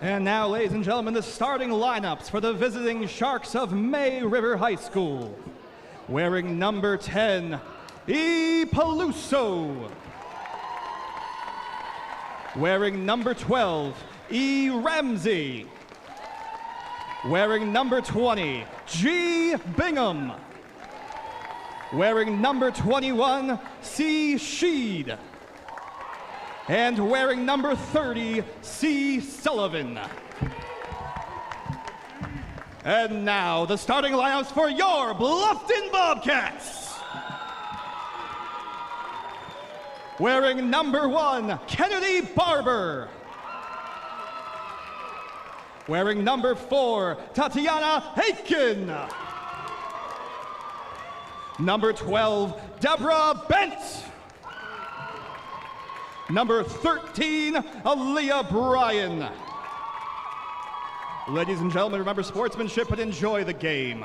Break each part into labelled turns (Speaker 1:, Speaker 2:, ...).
Speaker 1: And now, ladies and gentlemen, the starting lineups for the visiting Sharks of May River High School. Wearing number 10, E. Peluso. Wearing number 12, E. Ramsey. Wearing number 20, G. Bingham. Wearing number 21, C. Sheed. And wearing number 30, C. Sullivan. And now, the starting lineups for your Bluffton Bobcats. Wearing number 1, Kennedy Barber. Wearing number 4, Tatiana Aiken. Number 12, Deborah Bent. Number 13, Aaliyah Bryan. Ladies and gentlemen, remember sportsmanship, but enjoy the game.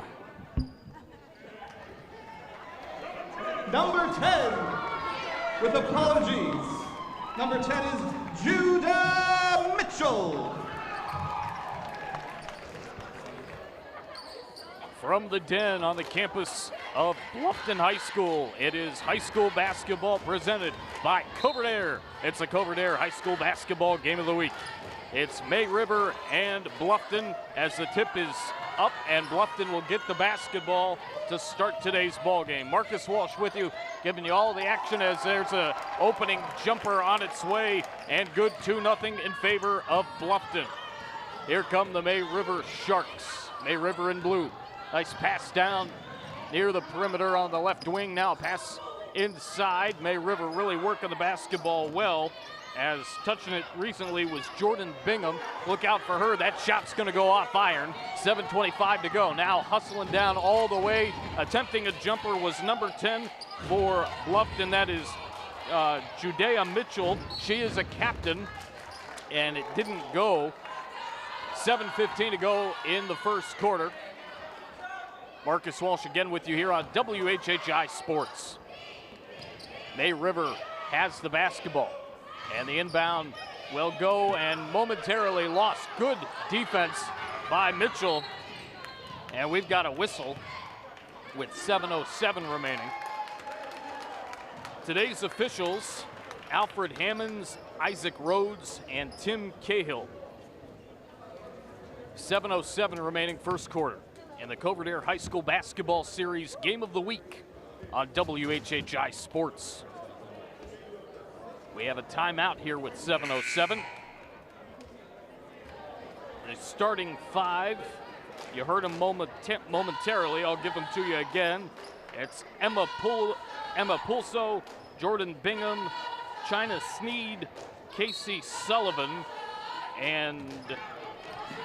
Speaker 1: Number 10, with apologies, number 10 is Judah Mitchell.
Speaker 2: From the den on the campus of Bluffton High School, it is high school basketball presented by Covert Air. It's the Covert Air High School Basketball Game of the Week. It's May River and Bluffton as the tip is up, and Bluffton will get the basketball to start today's ball game. Marcus Walsh with you, giving you all the action as there's an opening jumper on its way, and good 2-0 in favor of Bluffton. Here come the May River Sharks. May River in blue. Nice pass down near the perimeter on the left wing. Now pass inside. May River really working the basketball well, as touching it recently was Jordan Bingham. Look out for her. That shot's going to go off iron. 7:25 to go. Now hustling down all the way. Attempting a jumper was number 10 for Bluffton. That is Judah Mitchell. She is a captain, and it didn't go. 7:15 to go in the first quarter. Marcus Walsh again with you here on WHHI Sports. May River has the basketball, and the inbound will go, and momentarily lost. Good defense by Mitchell, and we've got a whistle with 7:07 remaining. Today's officials, Alfred Hammonds, Isaac Rhodes, and Tim Cahill. 7:07 remaining first quarter in the Covert Air High School Basketball Series Game of the Week on WHHI Sports. We have a timeout here with 7:07. The starting five, you heard them momentarily. I'll give them to you again. It's Emma Pulso, Jordan Bingham, China Sneed, Casey Sullivan, and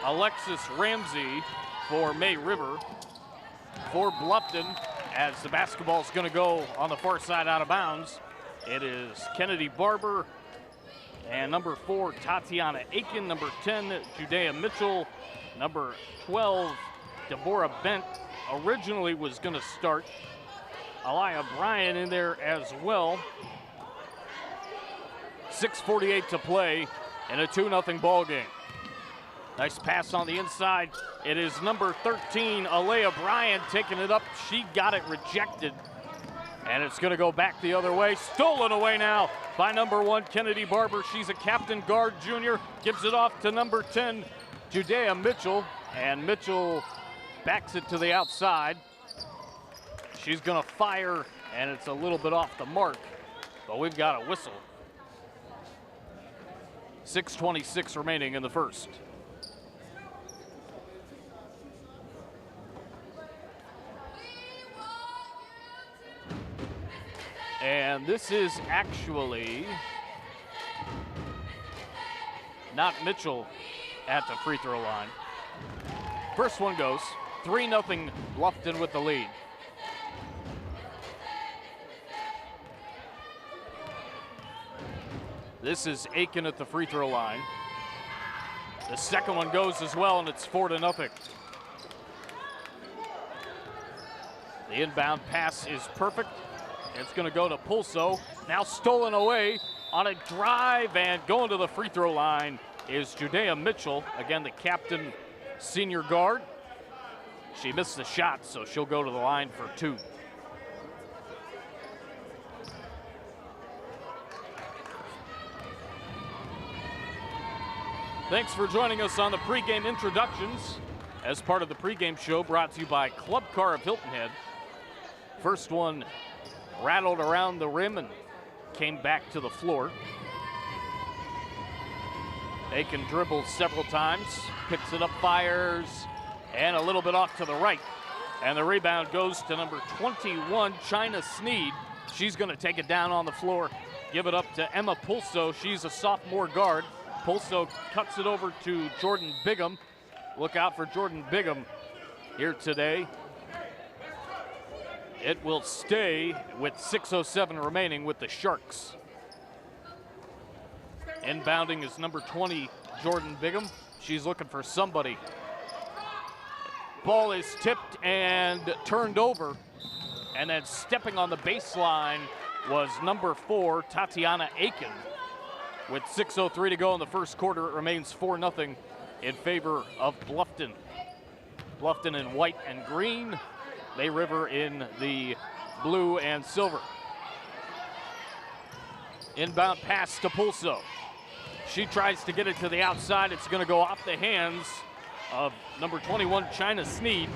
Speaker 2: Alexis Ramsey for May River. For Bluffton, as the basketball is going to go on the far side out of bounds, it is Kennedy Barber, and number 4, Tatiana Aiken, number 10, Judah Mitchell, number 12, Deborah Bent. Originally was going to start Aaliyah Bryan in there as well. 6:48 to play in a 2-0 ball game. Nice pass on the inside. It is number 13, Aaliyah Bryan, taking it up. She got it rejected, and it's going to go back the other way. Stolen away now by number 1, Kennedy Barber. She's a captain guard junior. Gives it off to number 10, Judah Mitchell, and Mitchell backs it to the outside. She's going to fire, and it's a little bit off the mark, but we've got a whistle. 6:26 remaining in the first. And this is actually not Mitchell at the free throw line. First one goes. 3-0 Bluffton with the lead. This is Aiken at the free throw line. The second one goes as well, and it's 4-0. The inbound pass is perfect. It's going to go to Pulso. Now stolen away on a drive and going to the free throw line is Judea Mitchell, again the captain, senior guard. She missed the shot, so she'll go to the line for 2. Thanks for joining us on the pregame introductions as part of the pregame show brought to you by Club Car of Hilton Head. First one rattled around the rim and came back to the floor. Aiken dribbles several times, picks it up, fires, and a little bit off to the right. And the rebound goes to number 21, China Sneed. She's going to take it down on the floor, give it up to Emma Pulso. She's a sophomore guard. Pulso cuts it over to Jordan Bigham. Look out for Jordan Bigham here today. It will stay with 6:07 remaining with the Sharks. Inbounding is number 20, Jordan Bigham. She's looking for somebody. Ball is tipped and turned over. And then stepping on the baseline was number 4, Tatiana Aiken. With 6:03 to go in the first quarter, it remains 4-0 in favor of Bluffton. Bluffton in white and green, May River in the blue and silver. Inbound pass to Pulso. She tries to get it to the outside. It's going to go off the hands of number 21, China Sneed.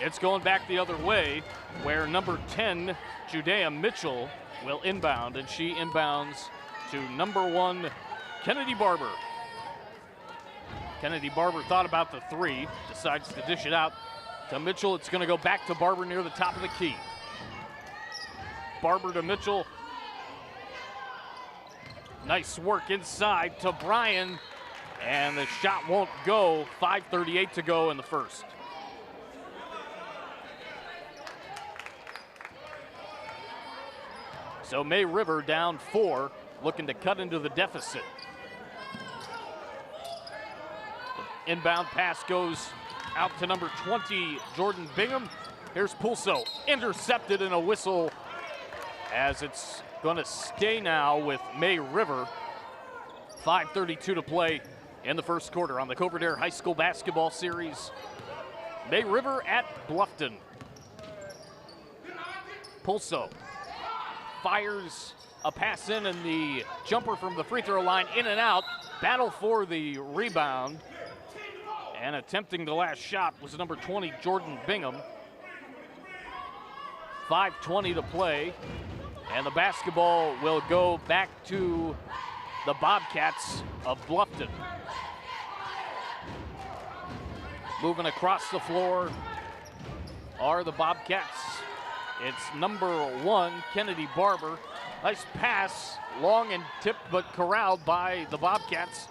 Speaker 2: It's going back the other way, where number 10, Judea Mitchell, will inbound, and she inbounds to number 1, Kennedy Barber. Kennedy Barber thought about the 3, decides to dish it out to Mitchell. It's going to go back to Barber near the top of the key. Barber to Mitchell. Nice work inside to Bryan, and the shot won't go. 5:38 to go in the first. So May River down 4, looking to cut into the deficit. The inbound pass goes out to number 20, Jordan Bigham. Here's Pulso, intercepted in a whistle as it's going to stay now with May River. 5:32 to play in the first quarter on the Coverdare High School Basketball Series. May River at Bluffton. Pulso fires a pass in, and the jumper from the free throw line in and out. Battle for the rebound. And attempting the last shot was number 20, Jordan Bigham. 5:20 to play. And the basketball will go back to the Bobcats of Bluffton. Moving across the floor are the Bobcats. It's number 1, Kennedy Barber. Nice pass, long and tipped, but corralled by the Bobcats.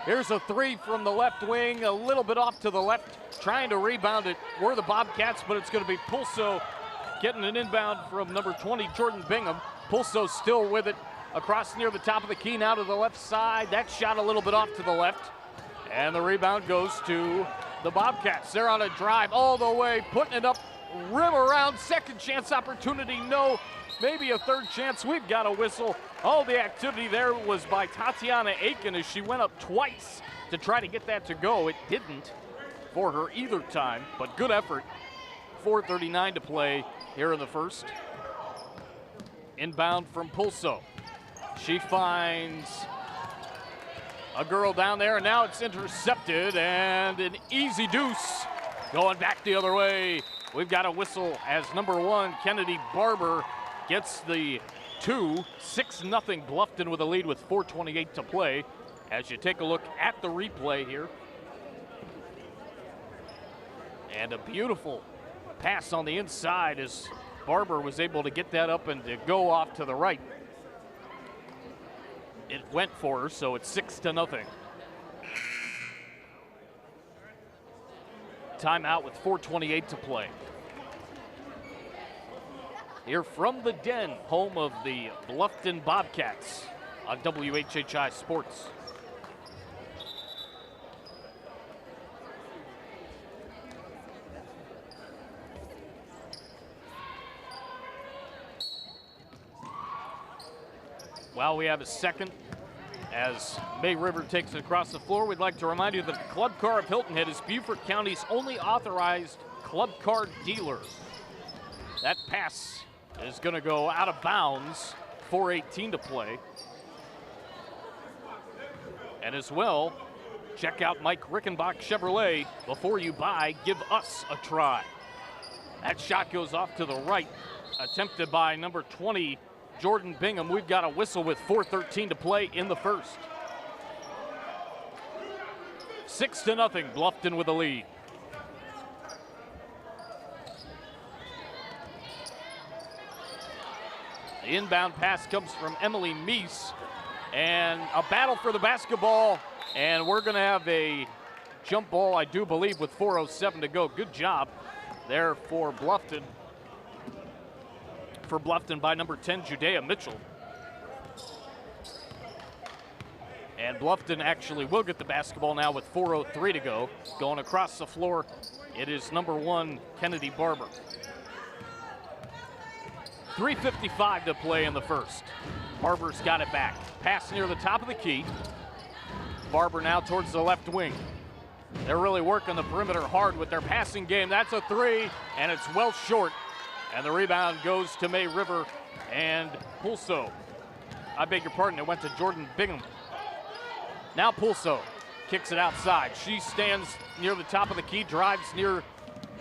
Speaker 2: Here's a 3 from the left wing, a little bit off to the left, trying to rebound it. Were the Bobcats, but it's going to be Pulso getting an inbound from number 20, Jordan Bigham. Pulso still with it, across near the top of the key, now to the left side. That shot a little bit off to the left, and the rebound goes to the Bobcats. They're on a drive all the way, putting it up, rim around, second chance opportunity, no. Maybe a third chance. We've got a whistle. All the activity there was by Tatiana Aiken as she went up twice to try to get that to go. It didn't for her either time, but good effort. 4:39 to play here in the first. Inbound from Pulso. She finds a girl down there, and now it's intercepted, and an easy deuce going back the other way. We've got a whistle as number 1, Kennedy Barber, gets the 2. 6-0 Bluffton with a lead with 4:28 to play. As you take a look at the replay here. And a beautiful pass on the inside as Barber was able to get that up and to go off to the right. It went for her, so it's 6-0. Timeout with 4:28 to play. Here from the Den, home of the Bluffton Bobcats on WHHI Sports. Well, we have a second As May River takes it across the floor, we'd like to remind you that the Club Car of Hilton Head is Beaufort County's only authorized club car dealer. That pass is going to go out of bounds, 4:18 to play. And as well, check out Mike Rickenbach Chevrolet. Before you buy, give us a try. That shot goes off to the right, attempted by number 20, Jordan Bingham. We've got a whistle with 4:13 to play in the first. 6-0, Bluffton with a lead. The inbound pass comes from Emily Meese, and a battle for the basketball, and we're gonna have a jump ball, I do believe, with 4:07 to go. Good job there for Bluffton. For Bluffton by number 10, Judea Mitchell. And Bluffton actually will get the basketball now with 4:03 to go. Going across the floor, it is number 1, Kennedy Barber. 3:55 to play in the first. Barber's got it back. Pass near the top of the key. Barber now towards the left wing. They're really working the perimeter hard with their passing game. That's a three, and it's well short. And the rebound goes to May River and Pulso. I beg your pardon, it went to Jordan Bingham. Now Pulso kicks it outside. She stands near the top of the key, drives near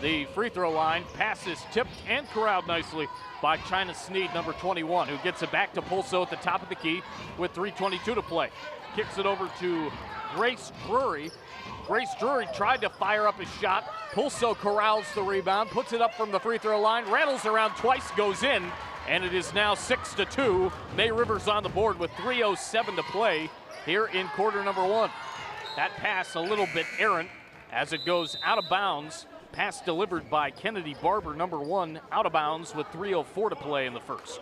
Speaker 2: the free throw line. Pass is tipped and corralled nicely by China Sneed, number 21, who gets it back to Pulso at the top of the key with 3:22 to play. Kicks it over to Grace Drury. Grace Drury tried to fire up his shot. Pulso corrals the rebound, puts it up from the free throw line, rattles around twice, goes in, and it is now 6-2. May River's on the board with 3:07 to play here in quarter number 1. That pass a little bit errant as it goes out of bounds. Pass delivered by Kennedy Barber, number 1, out of bounds with 3:04 to play in the first.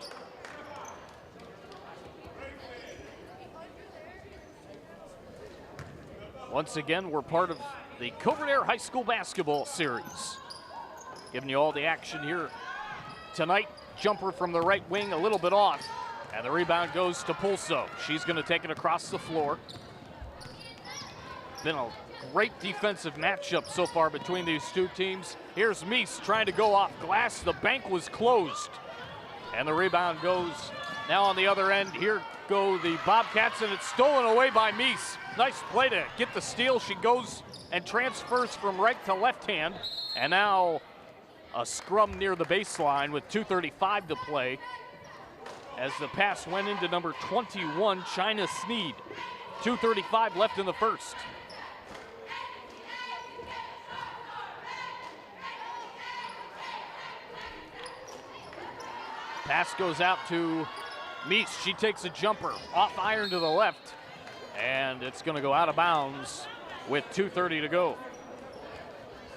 Speaker 2: Once again, we're part of the Covert Air High School Basketball Series. Giving you all the action here tonight. Jumper from the right wing, a little bit off. And the rebound goes to Pulso. She's going to take it across the floor. Been a great defensive matchup so far between these two teams. Here's Meese trying to go off glass. The bank was closed. And the rebound goes now on the other end. Here go the Bobcats, and it's stolen away by Meese. Nice play to get the steal. She goes and transfers from right to left hand. And now a scrum near the baseline with 2:35 to play as the pass went into number 21, China Sneed. 2:35 left in the first. Pass goes out to Meese. She takes a jumper off iron to the left, and it's going to go out of bounds with 2:30 to go.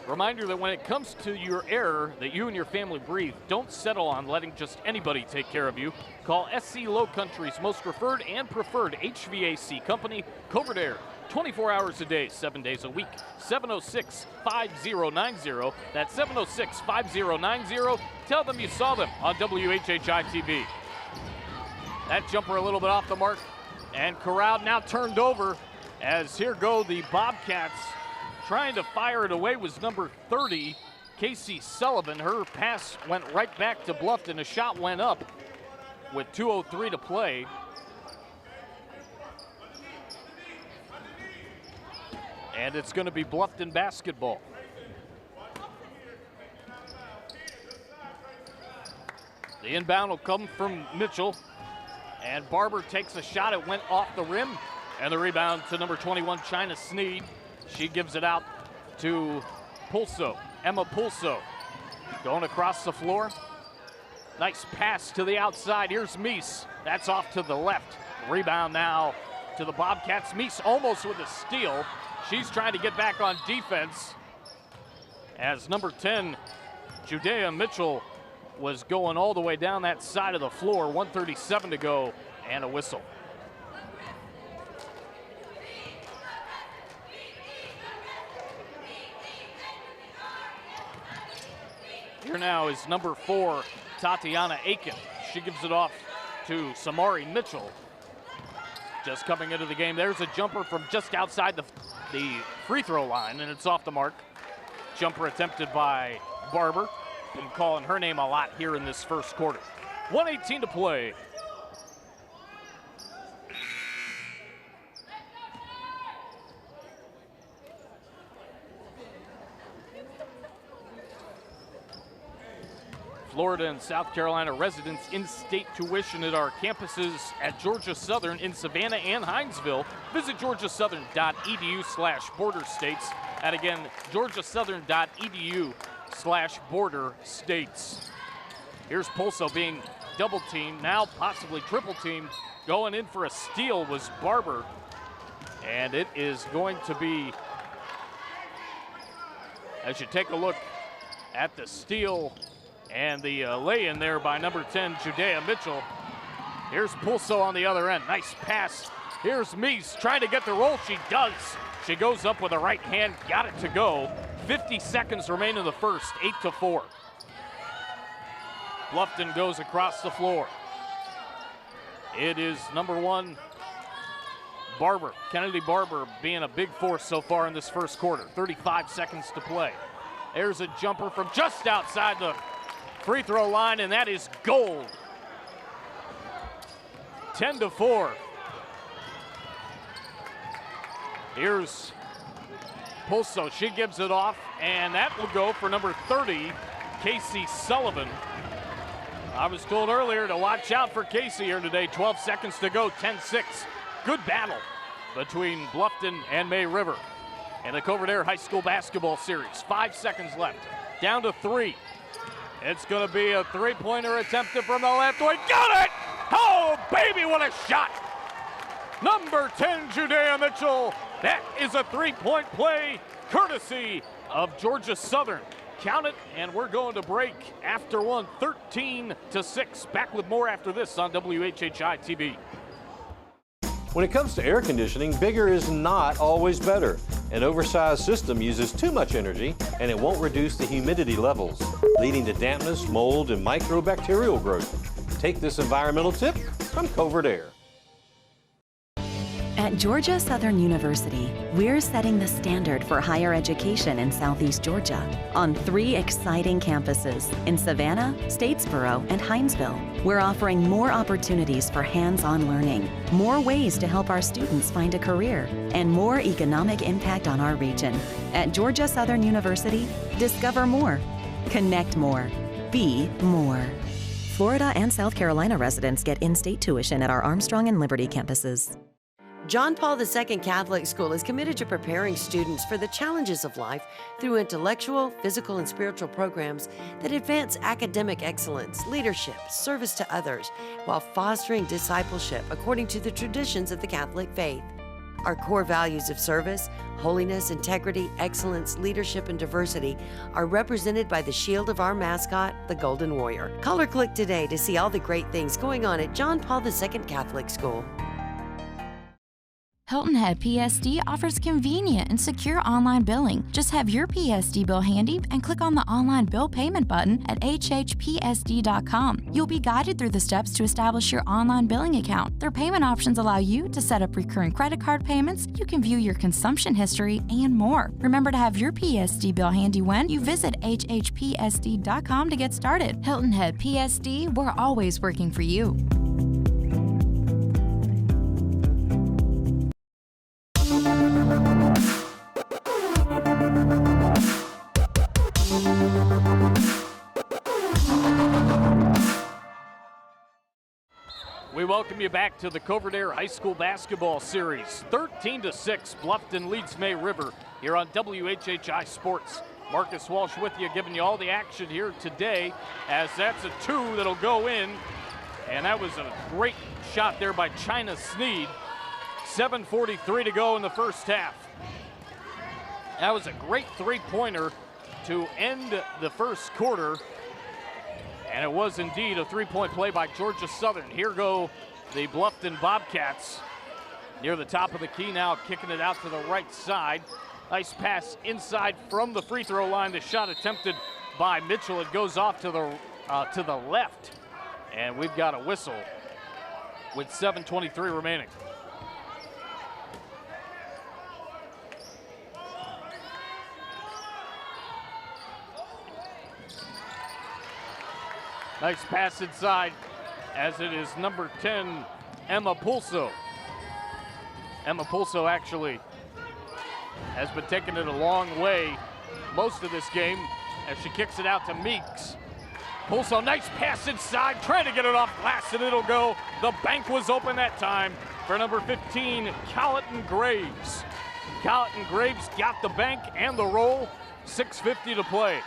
Speaker 2: Reminder that when it comes to your air that you and your family breathe, don't settle on letting just anybody take care of you. Call SC Lowcountry's most referred and preferred HVAC company, Covert Air. 24 hours a day, 7 days a week. 706-5090. That's 706-5090. Tell them you saw them on WHHI-TV. That jumper a little bit off the mark, and corralled, now turned over, as here go the Bobcats. Trying to fire it away was number 30, Casey Sullivan. Her pass went right back to Bluffton. A shot went up with 2:03 to play. And it's going to be Bluffton basketball. The inbound will come from Mitchell. And Barber takes a shot. It went off the rim. And the rebound to number 21, China Sneed. She gives it out to Pulso, Emma Pulso. Going across the floor. Nice pass to the outside. Here's Meese. That's off to the left. Rebound now to the Bobcats. Meese almost with a steal. She's trying to get back on defense as number 10, Judea Mitchell, was going all the way down that side of the floor. 1:37 to go and a whistle. Here now is number 4, Tatiana Aiken. She gives it off to Samari Mitchell. just coming into the game. There's a jumper from just outside the free throw line, and it's off the mark. Jumper attempted by Barber. Been calling her name a lot here in this first quarter. 1:18 to play. Florida and South Carolina residents in-state tuition at our campuses at Georgia Southern in Savannah and Hinesville. Visit georgiasouthern.edu/borderstates. And again, georgiasouthern.edu/borderstates. Here's Pulso being double teamed, now possibly triple teamed. Going in for a steal was Barber. And it is going to be, as you take a look at the steal and the lay-in there by number 10, Judea Mitchell. Here's Pulso on the other end. Nice pass. Here's Meese trying to get the roll. She does. She goes up with the right hand, got it to go. 50 seconds remain in the first, 8-4. Bluffton goes across the floor. It is number 1, Barber. Kennedy Barber being a big force so far in this first quarter. 35 seconds to play. There's a jumper from just outside the free throw line, and that is gold. 10-4. Here's Pulso. She gives it off, and that will go for number 30, Casey Sullivan. I was told earlier to watch out for Casey here today. 12 seconds to go, 10-6. Good battle between Bluffton and May River in the Covert-Aire High School basketball series. 5 seconds left, down to 3. It's going to be a three-pointer attempted from the left wing. Got it! Oh, baby, what a shot! Number 10, Judea Mitchell. That is a three-point play courtesy of Georgia Southern. Count it, and we're going to break after one, 13-6. Back with more after this on WHHI-TV.
Speaker 3: When it comes to air conditioning, bigger is not always better. An oversized system uses too much energy, and it won't reduce the humidity levels, leading to dampness, mold, and microbacterial growth. Take this environmental tip from Covert-Aire.
Speaker 4: At Georgia Southern University, we're setting the standard for higher education in Southeast Georgia on 3 exciting campuses in Savannah, Statesboro, and Hinesville. We're offering more opportunities for hands-on learning, more ways to help our students find a career, and more economic impact on our region. At Georgia Southern University, discover more, connect more, be more. Florida and South Carolina residents get in-state tuition at our Armstrong and Liberty campuses.
Speaker 5: John Paul II Catholic School is committed to preparing students for the challenges of life through intellectual, physical, and spiritual programs that advance academic excellence, leadership, service to others, while fostering discipleship according to the traditions of the Catholic faith. Our core values of service, holiness, integrity, excellence, leadership, and diversity are represented by the shield of our mascot, the Golden Warrior. Call or click today to see all the great things going on at John Paul II Catholic School.
Speaker 6: Hilton Head PSD offers convenient and secure online billing. Just have your PSD bill handy and click on the online bill payment button at WHHPSD.com. You'll be guided through the steps to establish your online billing account. Their payment options allow you to set up recurring credit card payments, you can view your consumption history, and more. Remember to have your PSD bill handy when you visit WHHPSD.com to get started. Hilton Head PSD, we're always working for you.
Speaker 2: We welcome you back to the Covert-Aire High School Basketball Series. 13-6, Bluffton leads May River here on WHHI Sports. Marcus Walsh with you, giving you all the action here today, as that's a 2 that'll go in. And that was a great shot there by China Sneed. 7:43 to go in the first half. That was a great three-pointer to end the first quarter. And it was indeed a three-point play by Georgia Southern. Here go the Bluffton Bobcats near the top of the key now, kicking it out to the right side. Nice pass inside from the free throw line. The shot attempted by Mitchell. It goes off to the left. And we've got a whistle with 7:23 remaining. Nice pass inside, as it is number 10, Emma Pulso. Emma Pulso actually has been taking it a long way most of this game as she kicks it out to Meeks. Pulso, nice pass inside, trying to get it off glass, and it'll go. The bank was open that time for number 15, Colleton Graves. Colleton Graves got the bank and the roll, 6:50 to play.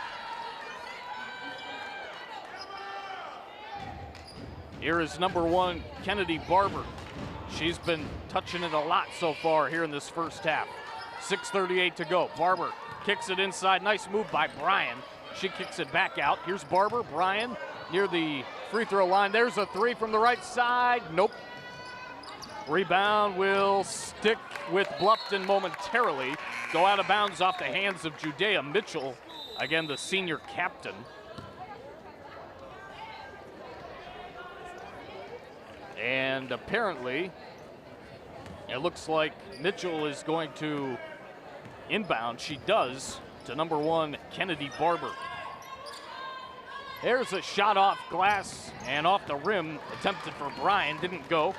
Speaker 2: Here is number 1, Kennedy Barber. She's been touching it a lot so far here in this first half. 6:38 to go. Barber kicks it inside. Nice move by Bryan. She kicks it back out. Here's Barber. Bryan near the free throw line. There's a three from the right side. Nope. Rebound will stick with Bluffton momentarily. Go out of bounds off the hands of Judea Mitchell. Again, the senior captain. And apparently, it looks like Mitchell is going to inbound. She does to number 1, Kennedy Barber. There's a shot off glass and off the rim, attempted for Bryan, didn't go.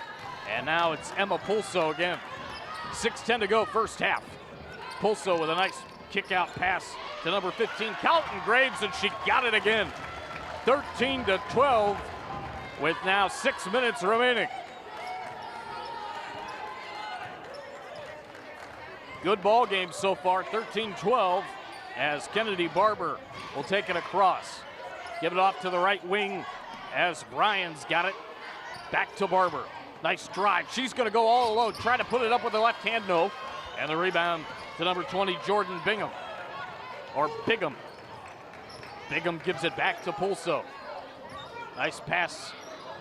Speaker 2: And now it's Emma Pulso again. 6:10 to go, first half. Pulso with a nice kick out pass to number 15, Colleton Graves, and she got it again. 13-12 with now 6 minutes remaining. Good ball game so far, 13-12, as Kennedy Barber will take it across. Give it off to the right wing as Bryan's got it. Back to Barber. Nice drive. She's going to go all alone. Try to put it up with the left hand, no. And the rebound to number 20, Jordan Bingham. Or Bigham. Bigham gives it back to Pulso. Nice pass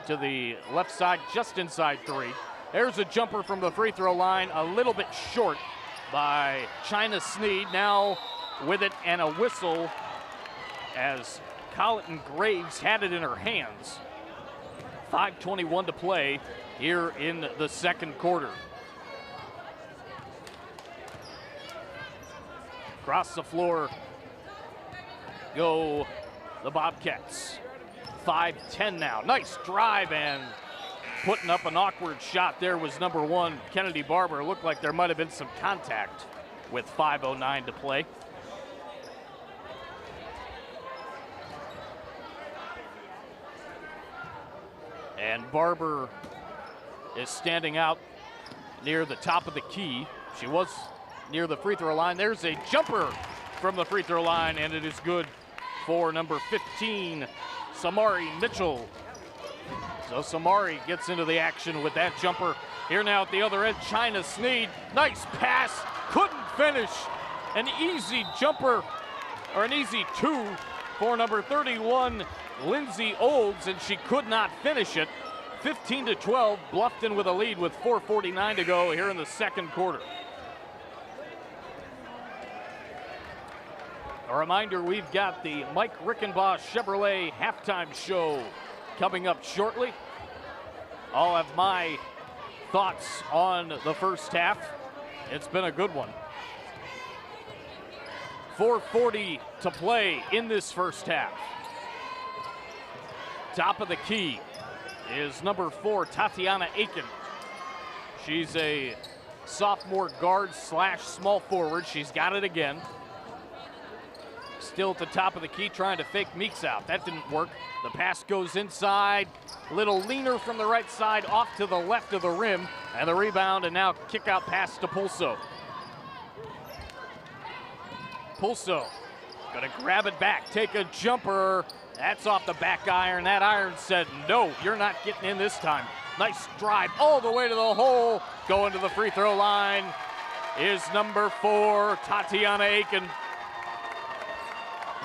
Speaker 2: to the left side, just inside 3. There's a jumper from the free throw line, a little bit short by China Sneed. Now with it and a whistle as Colleton Graves had it in her hands. 5:21 to play here in the second quarter. Across the floor go the Bobcats. 5:10 now. Nice drive, and putting up an awkward shot there was number 1, Kennedy Barber. Looked like there might have been some contact with 5:09 to play. And Barber is standing out near the top of the key. She was near the free throw line. There's a jumper from the free throw line, and it is good for number 15, Samari Mitchell. So Samari gets into the action with that jumper. Here now at the other end, China Sneed. Nice pass, couldn't finish. An easy jumper, or an easy 2 for number 31, Lindsay Olds, and she could not finish it. 15-12, Bluffton with a lead with 4:49 to go here in the second quarter. A reminder, we've got the Mike Rickenbaugh Chevrolet halftime show coming up shortly. I'll have my thoughts on the first half. It's been a good one. 4:40 to play in this first half. Top of the key is number 4, Tatiana Aiken. She's a sophomore guard / small forward. She's got it again. Still at the top of the key, trying to fake Meeks out. That didn't work. The pass goes inside. A little leaner from the right side, off to the left of the rim. And the rebound, and now kick out pass to Pulso. Pulso gonna grab it back, take a jumper. That's off the back iron. That iron said, no, you're not getting in this time. Nice drive all the way to the hole. Going to the free throw line is number 4, Tatiana Aiken.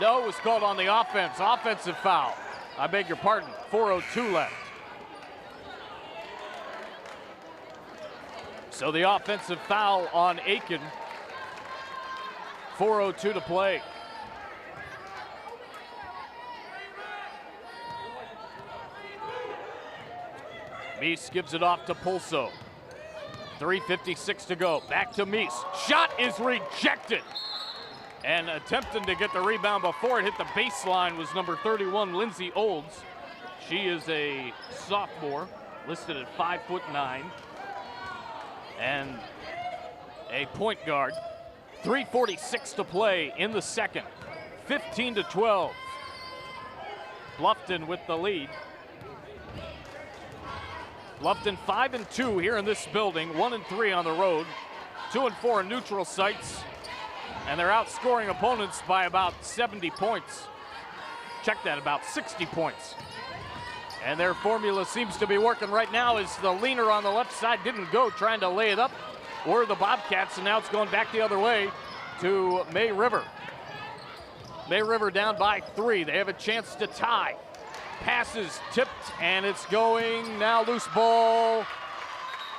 Speaker 2: No, it was called on the offense. Offensive foul. I beg your pardon. 4:02 left. So the offensive foul on Aiken. 4:02 to play. Meese gives it off to Pulso. 3:56 to go. Back to Meese. Shot is rejected. And attempting to get the rebound before it hit the baseline was number 31, Lindsay Olds. She is a sophomore, listed at 5'9", and a point guard. 3:46 to play in the second. 15-12. Bluffton with the lead. Bluffton 5-2 here in this building, 1-3 on the road, 2-4 in neutral sites, and they're outscoring opponents by about 70 points. Check that, about 60 points. And their formula seems to be working right now as the leaner on the left side didn't go, trying to lay it up, or the Bobcats, and now it's going back the other way to May River. May River down by 3. They have a chance to tie. Passes tipped, and it's going now, loose ball.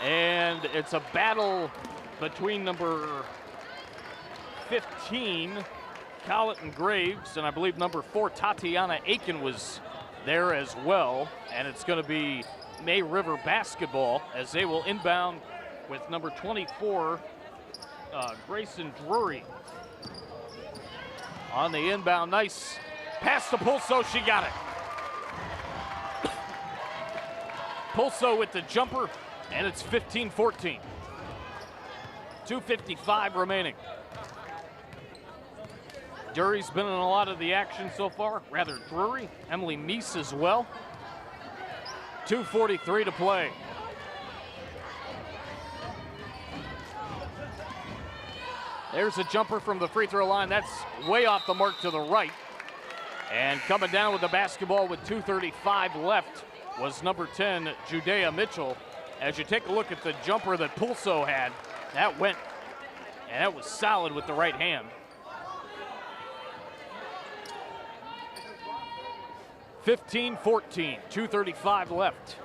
Speaker 2: And it's a battle between number 15, Colleton Graves, and I believe number 4, Tatiana Aiken, was there as well. And it's going to be May River basketball as they will inbound with number 24, Grayson Drury. On the inbound, nice pass to Pulso, she got it. Pulso with the jumper, and it's 15-14. 2:55 remaining. Drury's been in a lot of the action so far, rather Drury. Emily Meese as well. 2:43 to play. There's a jumper from the free throw line. That's way off the mark to the right. And coming down with the basketball with 2:35 left was number 10, Judea Mitchell. As you take a look at the jumper that Pulso had, that went, and that was solid with the right hand. 15-14, 2:35 left.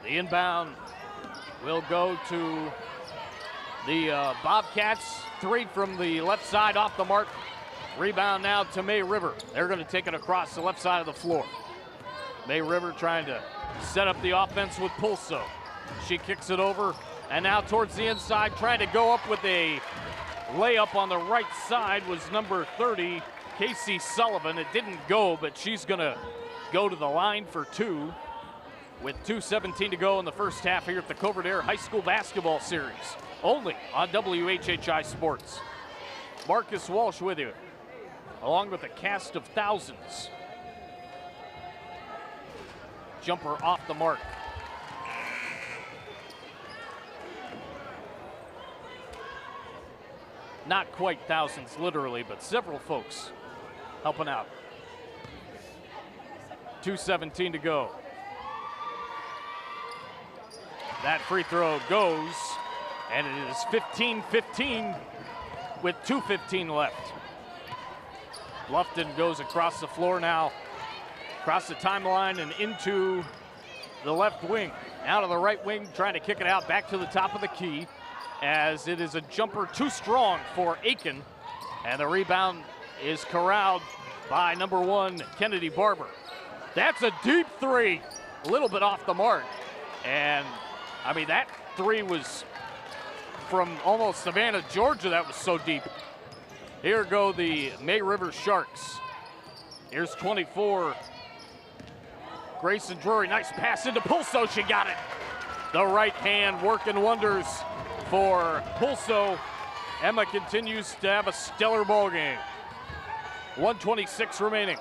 Speaker 2: The inbound will go to the Bobcats. 3 from the left side off the mark. Rebound now to May River. They're going to take it across the left side of the floor. May River trying to set up the offense with Pulso. She kicks it over, and now towards the inside, trying to go up with a layup on the right side was number 30, Casey Sullivan. It didn't go, but she's going to go to the line for 2 with 2:17 to go in the first half here at the Covert High School Basketball Series, only on WHHI Sports. Marcus Walsh with you, along with a cast of thousands. Jumper off the mark. Not quite thousands, literally, but several folks helping out. 2:17 to go. That free throw goes, and it is 15-15 with 2:15 left. Bluffton goes across the floor now, across the timeline and into the left wing. Out of the right wing, trying to kick it out back to the top of the key, as it is a jumper too strong for Aiken, and the rebound is corralled by number 1, Kennedy Barber. That's a deep 3, a little bit off the mark, and I mean, that 3 was from almost Savannah, Georgia. That was so deep. Here go the May River Sharks. Here's 24, Grayson Drury. Nice pass into Pulso. She got it. The right hand working wonders for Pulso. Emma continues to have a stellar ball game. 1:26 remaining.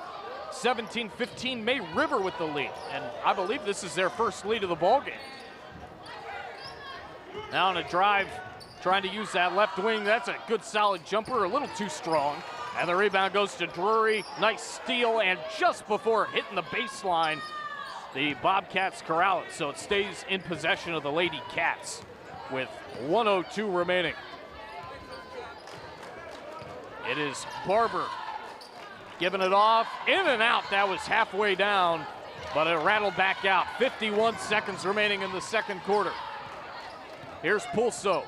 Speaker 2: 17-15, May River with the lead. And I believe this is their first lead of the ball game. Now on a drive, trying to use that left wing. That's a good solid jumper, a little too strong. And the rebound goes to Drury. Nice steal, and just before hitting the baseline, the Bobcats corral it, so it stays in possession of the Lady Cats with 1:02 remaining. It is Barber giving it off, in and out. That was halfway down, but it rattled back out. 51 seconds remaining in the second quarter. Here's Pulso,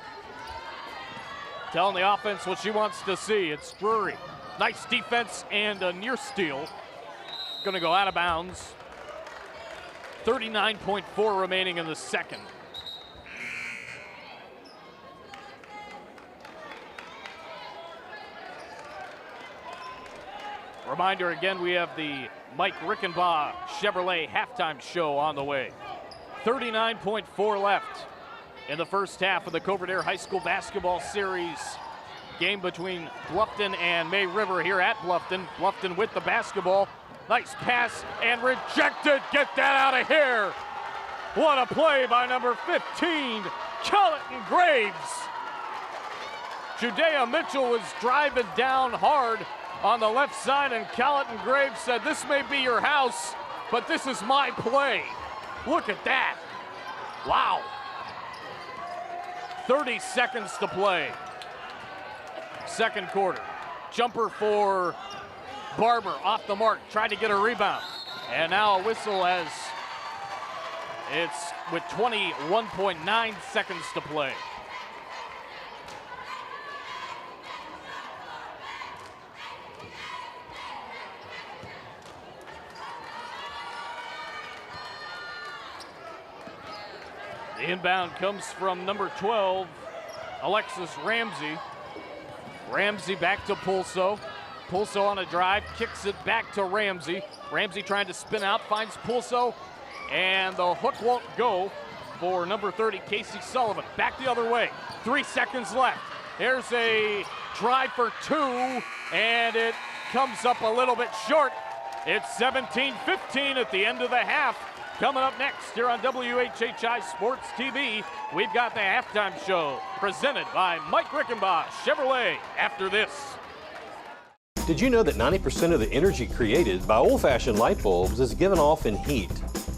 Speaker 2: telling the offense what she wants to see. It's Drury. Nice defense and a near steal. Gonna go out of bounds. 39.4 remaining in the second. Reminder again, we have the Mike Rickenbaugh Chevrolet halftime show on the way. 39.4 left in the first half of the Covert High School basketball series. Game between Bluffton and May River here at Bluffton. Bluffton with the basketball. Nice pass and rejected. Get that out of here. What a play by number 15, Colton Graves. Judea Mitchell was driving down hard on the left side, and Colton Graves said, "This may be your house, but this is my play." Look at that. Wow. 30 seconds to play. Second quarter. Jumper for Barber, off the mark, tried to get a rebound. And now a whistle as it's with 21.9 seconds to play. The inbound comes from number 12, Alexis Ramsey. Ramsey back to Pulso. Pulso on a drive, kicks it back to Ramsey. Ramsey trying to spin out, finds Pulso, and the hook won't go for number 30, Casey Sullivan. Back the other way, 3 seconds left. There's a drive for two, and it comes up a little bit short. It's 17-15 at the end of the half. Coming up next here on WHHI Sports TV, we've got the halftime show presented by Mike Rickenbaugh Chevrolet after this.
Speaker 3: Did you know that 90% of the energy created by old-fashioned light bulbs is given off in heat?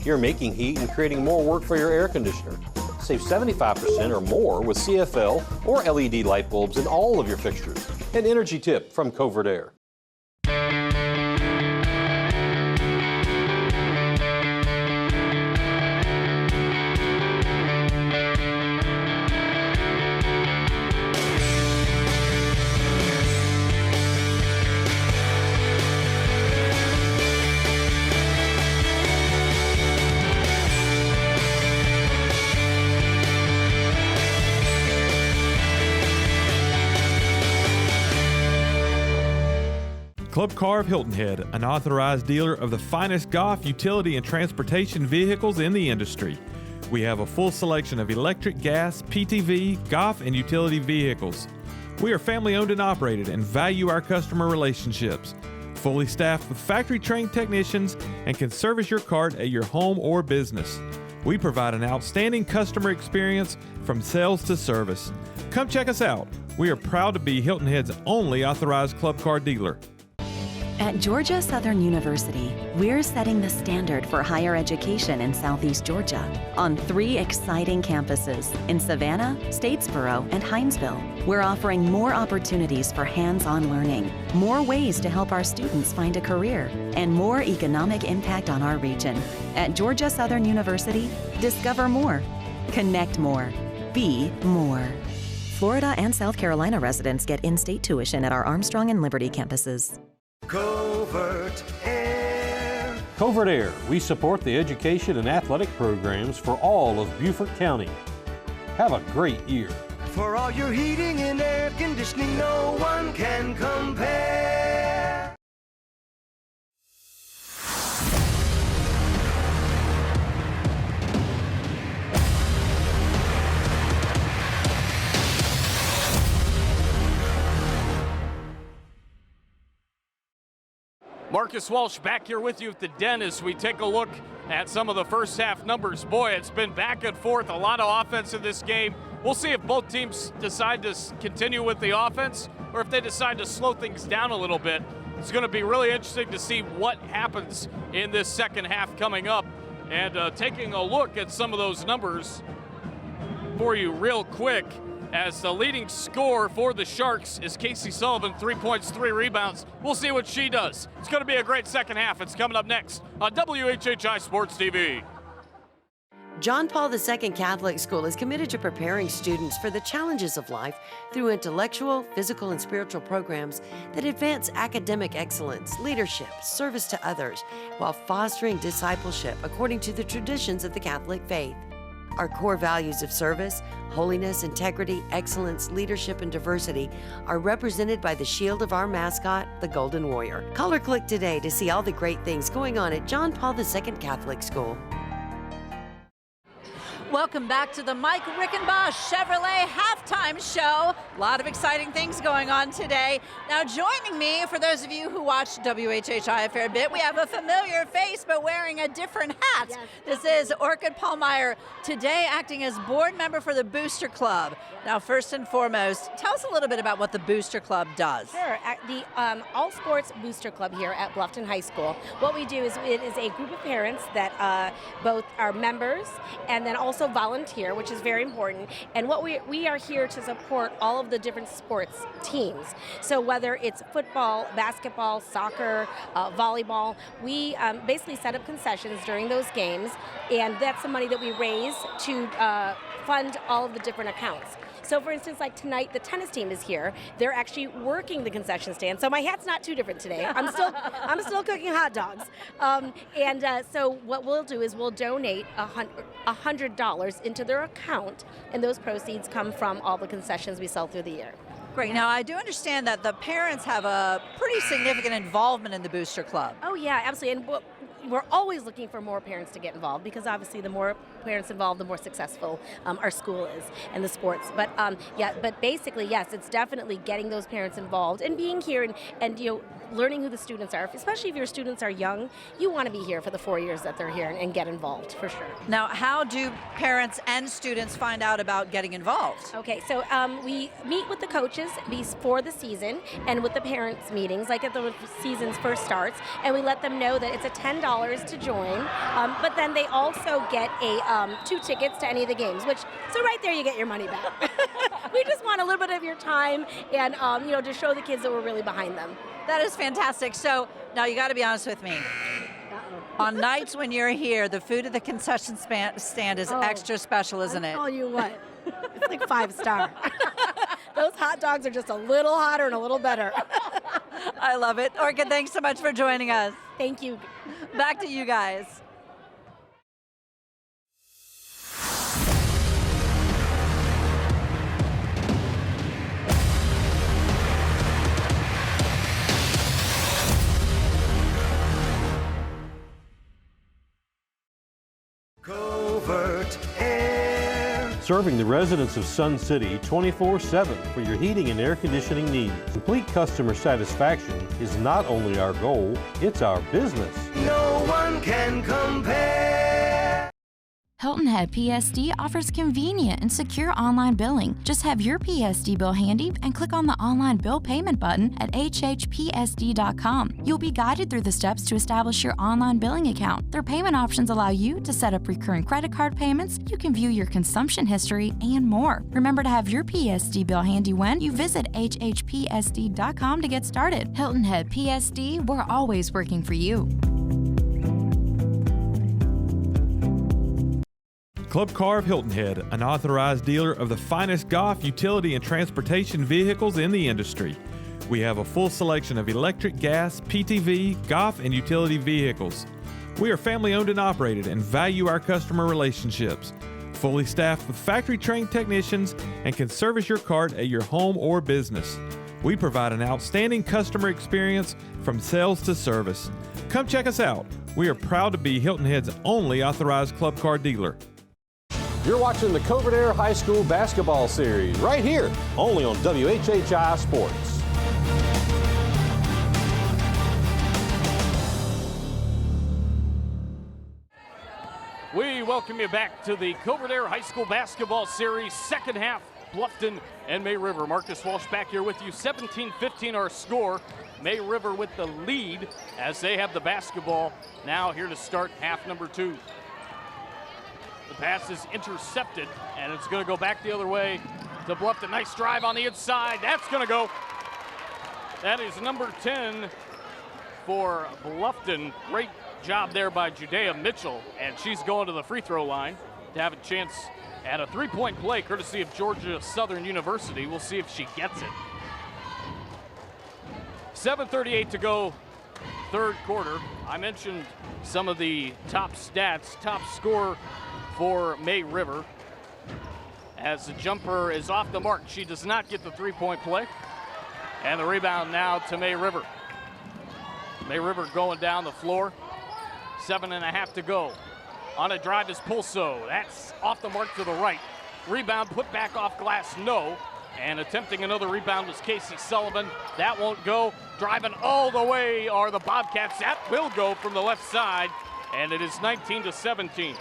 Speaker 3: You're making heat and creating more work for your air conditioner. Save 75% or more with CFL or LED light bulbs in all of your fixtures. An energy tip from Covert Air.
Speaker 7: Club Car of Hilton Head, an authorized dealer of the finest golf, utility, and transportation vehicles in the industry. We have a full selection of electric, gas, PTV, golf, and utility vehicles. We are family owned and operated and value our customer relationships. Fully staffed with factory-trained technicians and can service your cart at your home or business. We provide an outstanding customer experience from sales to service. Come check us out. We are proud to be Hilton Head's only authorized club car dealer.
Speaker 4: At Georgia Southern University, we're setting the standard for higher education in Southeast Georgia on 3 exciting campuses in Savannah, Statesboro, and Hinesville. We're offering more opportunities for hands-on learning, more ways to help our students find a career, and more economic impact on our region. At Georgia Southern University, discover more, connect more, be more. Florida and South Carolina residents get in-state tuition at our Armstrong and Liberty campuses.
Speaker 8: Covert Air.
Speaker 3: Covert Air, we support the education and athletic programs for all of Beaufort County. Have a great year.
Speaker 8: For all your heating and air conditioning, no one can compare.
Speaker 2: Marcus Walsh back here with you at the Den as we take a look at some of the first half numbers. Boy, it's been back and forth, a lot of offense in this game. We'll see if both teams decide to continue with the offense or if they decide to slow things down a little bit. It's going to be really interesting to see what happens in this second half coming up. And taking a look at some of those numbers for you real quick, as the leading scorer for the Sharks is Casey Sullivan, 3 points, 3 rebounds. We'll see what she does. It's going to be a great second half. It's coming up next on WHHI Sports TV.
Speaker 5: John Paul II Catholic School is committed to preparing students for the challenges of life through intellectual, physical, and spiritual programs that advance academic excellence, leadership, service to others, while fostering discipleship according to the traditions of the Catholic faith. Our core values of service, holiness, integrity, excellence, leadership, and diversity are represented by the shield of our mascot, the Golden Warrior. Call or click today to see all the great things going on at John Paul II Catholic School.
Speaker 9: Welcome back to the Mike Rickenbaugh Chevrolet halftime show. A lot of exciting things going on today. Now joining me, for those of you who watch WHHI a fair bit, we have a familiar face but wearing a different hat.
Speaker 10: Yes.
Speaker 9: This is Orchid Pallmeyer, today acting as board member for the Booster Club. Now first and foremost, tell us a little bit about what the Booster Club does.
Speaker 10: Sure. At the All Sports Booster Club here at Bluffton High School, what we do is it is a group of parents that both are members and then also volunteer, which is very important. And what we are here to support all of the different sports teams. So whether it's football, basketball, soccer, volleyball, we basically set up concessions during those games, and that's the money that we raise to fund all of the different accounts. So for instance, like tonight, the tennis team is here. They're actually working the concession stand. So my hat's not too different today. I'm still cooking hot dogs. So what we'll do is we'll donate $100 into their account, and those proceeds come from all the concessions we sell through the year.
Speaker 9: Great. Now I do understand that the parents have a pretty significant involvement in the Booster Club.
Speaker 10: Oh yeah, absolutely. And we're always looking for more parents to get involved, because obviously the more parents involved, the more successful our school is and the sports. But but basically, yes, it's definitely getting those parents involved and being here and learning who the students are. Especially if your students are young, you want to be here for the 4 years that they're here and get involved for sure.
Speaker 9: Now, how do parents and students find out about getting involved?
Speaker 10: Okay, so we meet with the coaches before the season and with the parents meetings, like at the season's first starts, and we let them know that it's a $10 to join, but then they also get a 2 tickets to any of the games, so right there you get your money back. We just want a little bit of your time and to show the kids that we're really behind them.
Speaker 9: That is fantastic. So now you got to be honest with me. On nights when you're here, the food at the concession stand is extra special, isn't it?
Speaker 10: I'll tell you what, it's like 5-star. Those hot dogs are just a little hotter and a little better.
Speaker 9: I love it. Orchid, thanks so much for joining us.
Speaker 10: Thank you.
Speaker 9: Back to you guys.
Speaker 8: Covert Air.
Speaker 3: Serving the residents of Sun City 24/7 for your heating and air conditioning needs. Complete customer satisfaction is not only our goal, it's our business.
Speaker 8: No one can compare.
Speaker 6: Hilton Head PSD offers convenient and secure online billing. Just have your PSD bill handy and click on the online bill payment button at WHHITV.com. You'll be guided through the steps to establish your online billing account. Their payment options allow you to set up recurring credit card payments, you can view your consumption history, and more. Remember to have your PSD bill handy when you visit WHHPSD.com to get started. Hilton Head PSD, we're always working for you.
Speaker 7: Club Car of Hilton Head, an authorized dealer of the finest golf, utility, and transportation vehicles in the industry. We have a full selection of electric, gas, PTV, golf, and utility vehicles. We are family owned and operated and value our customer relationships. Fully staffed with factory-trained technicians and can service your cart at your home or business. We provide an outstanding customer experience from sales to service. Come check us out. We are proud to be Hilton Head's only authorized club car dealer.
Speaker 3: You're watching the Beaufort High School Basketball Series right here, only on WHHI Sports.
Speaker 2: We welcome you back to the Beaufort High School Basketball Series, second half, Bluffton and May River. Marcus Walsh back here with you, 17-15 our score. May River with the lead as they have the basketball now here to start half number 2. The pass is intercepted, and it's going to go back the other way to Bluffton. Nice drive on the inside. That's going to go. That is number 10 for Bluffton. Great job there by Judea Mitchell, and she's going to the free throw line to have a chance at a three-point play courtesy of Georgia Southern University. We'll see if she gets it. 7:38 to go, third quarter. I mentioned some of the top stats. Top scorer for May River. As the jumper is off the mark, she does not get the three-point play. And the rebound now to May River. May River going down the floor. 7.5 to go. On a drive is Pulso. That's off the mark to the right. Rebound put back off glass, no. And attempting another rebound was Casey Sullivan. That won't go. Driving all the way are the Bobcats. That will go from the left side. And it is 19 to 17.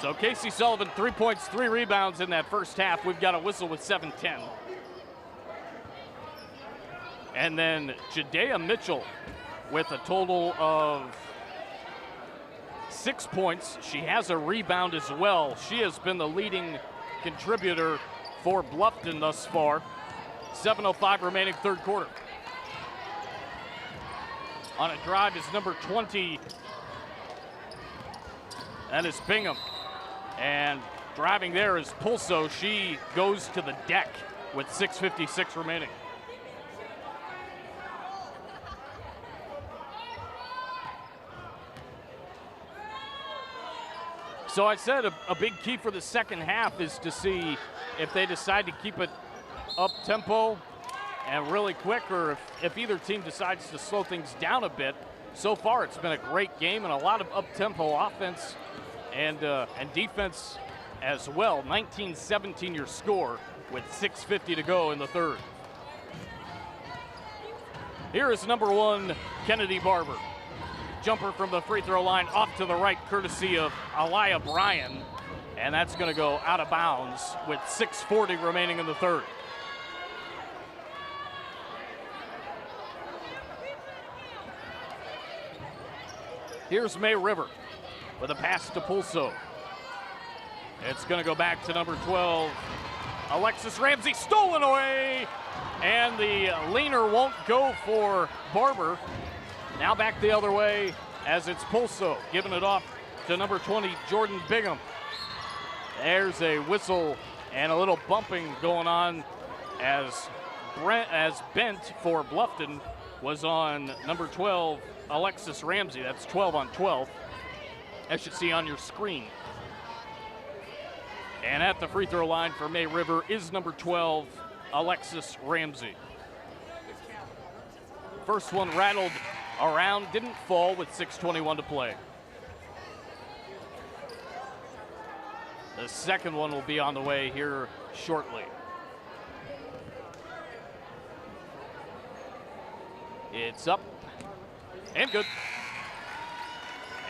Speaker 2: So Casey Sullivan, 3 points, 3 rebounds in that first half. We've got a whistle with 7:10. And then Jadea Mitchell with a total of 6 points. She has a rebound as well. She has been the leading contributor for Bluffton thus far. 7:05 remaining third quarter. On a drive is number 20. That is Bingham. And driving there is Pulso. She goes to the deck with 6:56 remaining. So I said a big key for the second half is to see if they decide to keep it up tempo and really quick, or if either team decides to slow things down a bit. So far it's been a great game and a lot of up tempo offense and defense as well. 19-17 your score with 6:50 to go in the third. Here is number 1 Kennedy Barber. Jumper from the free throw line off to the right, courtesy of Aliyah Bryan. And that's going to go out of bounds with 6:40 remaining in the third. Here's May River with a pass to Pulso. It's going to go back to number 12, Alexis Ramsey, stolen away. And the leaner won't go for Barber. Now back the other way as it's Pulso giving it off to number 20, Jordan Bingham. There's a whistle and a little bumping going on as bent for Bluffton was on number 12, Alexis Ramsey. That's 12 on 12, as you see on your screen. And at the free throw line for May River is number 12, Alexis Ramsey. First one rattled around, didn't fall with 6:21 to play. The second one will be on the way here shortly. It's up and good.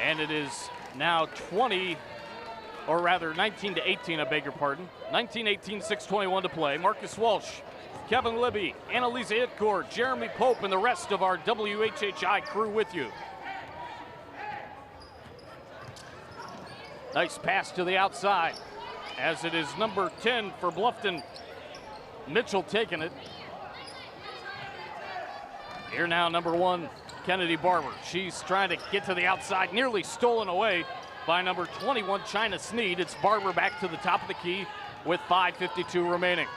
Speaker 2: And it is now 19 to 18, I beg your pardon. 19-18, 6:21 to play. Marcus Walsh, Kevin Libby, Annalisa Itcourt, Jeremy Pope, and the rest of our WHHI crew with you. Nice pass to the outside, as it is number 10 for Bluffton, Mitchell taking it. Here now, number 1, Kennedy Barber. She's trying to get to the outside, nearly stolen away by number 21, China Sneed. It's Barber back to the top of the key with 5:52 remaining.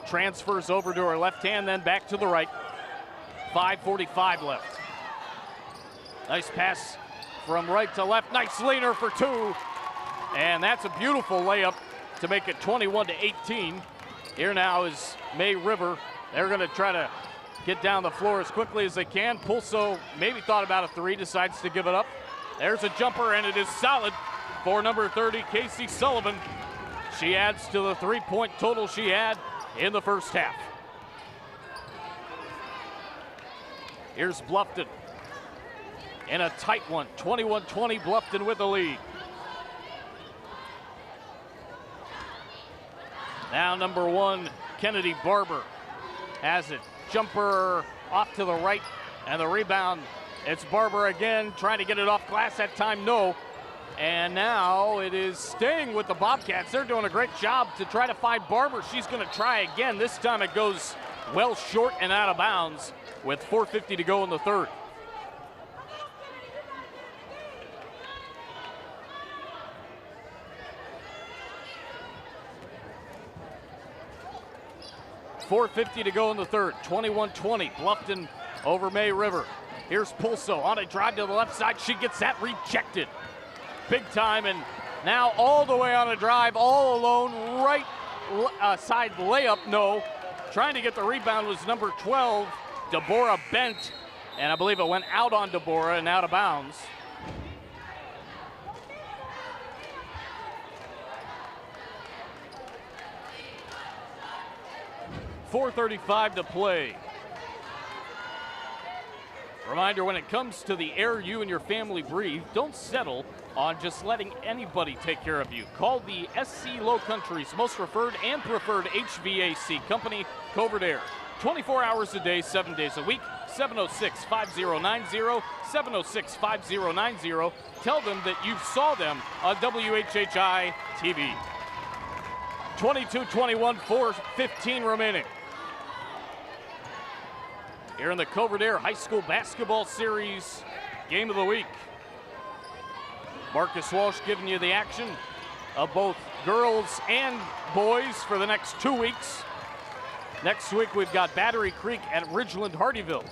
Speaker 2: Transfers over to her left hand, then back to the right. 5:45 left. Nice pass from right to left. Nice leaner for 2. And that's a beautiful layup to make it 21 to 18. Here now is May River. They're going to try to get down the floor as quickly as they can. Pulso maybe thought about a 3, decides to give it up. There's a jumper, and it is solid for number 30, Casey Sullivan. She adds to the 3-point total she had in the first half. Here's Bluffton in a tight one, 21-20, Bluffton with the lead. Now number 1, Kennedy Barber has it. Jumper off to the right, and the rebound, it's Barber again, trying to get it off glass, that time no. And now it is staying with the Bobcats. They're doing a great job to try to find Barber. She's going to try again. This time it goes well short and out of bounds with 4:50 to go in the third. .450 to go in the third. 21-20. Bluffton over May River. Here's Pulso on a drive to the left side. She gets that rejected. big time, and now all the way on a drive, all alone, right side layup, no. Trying to get the rebound was number 12, Deborah Bent, and I believe it went out on Deborah and out of bounds. .435 to play. Reminder, when it comes to the air you and your family breathe, don't settle on just letting anybody take care of you. Call the SC Lowcountry's most referred and preferred HVAC company, Covert Air. 24 hours a day, 7 days a week, 706-5090, 706-5090. Tell them that you saw them on WHHI-TV. 22-21, 4:15 remaining. Here in the Covert Air High School Basketball Series Game of the Week. Marcus Walsh giving you the action of both girls and boys for the next 2 weeks. Next week we've got Battery Creek at Ridgeland-Hardyville.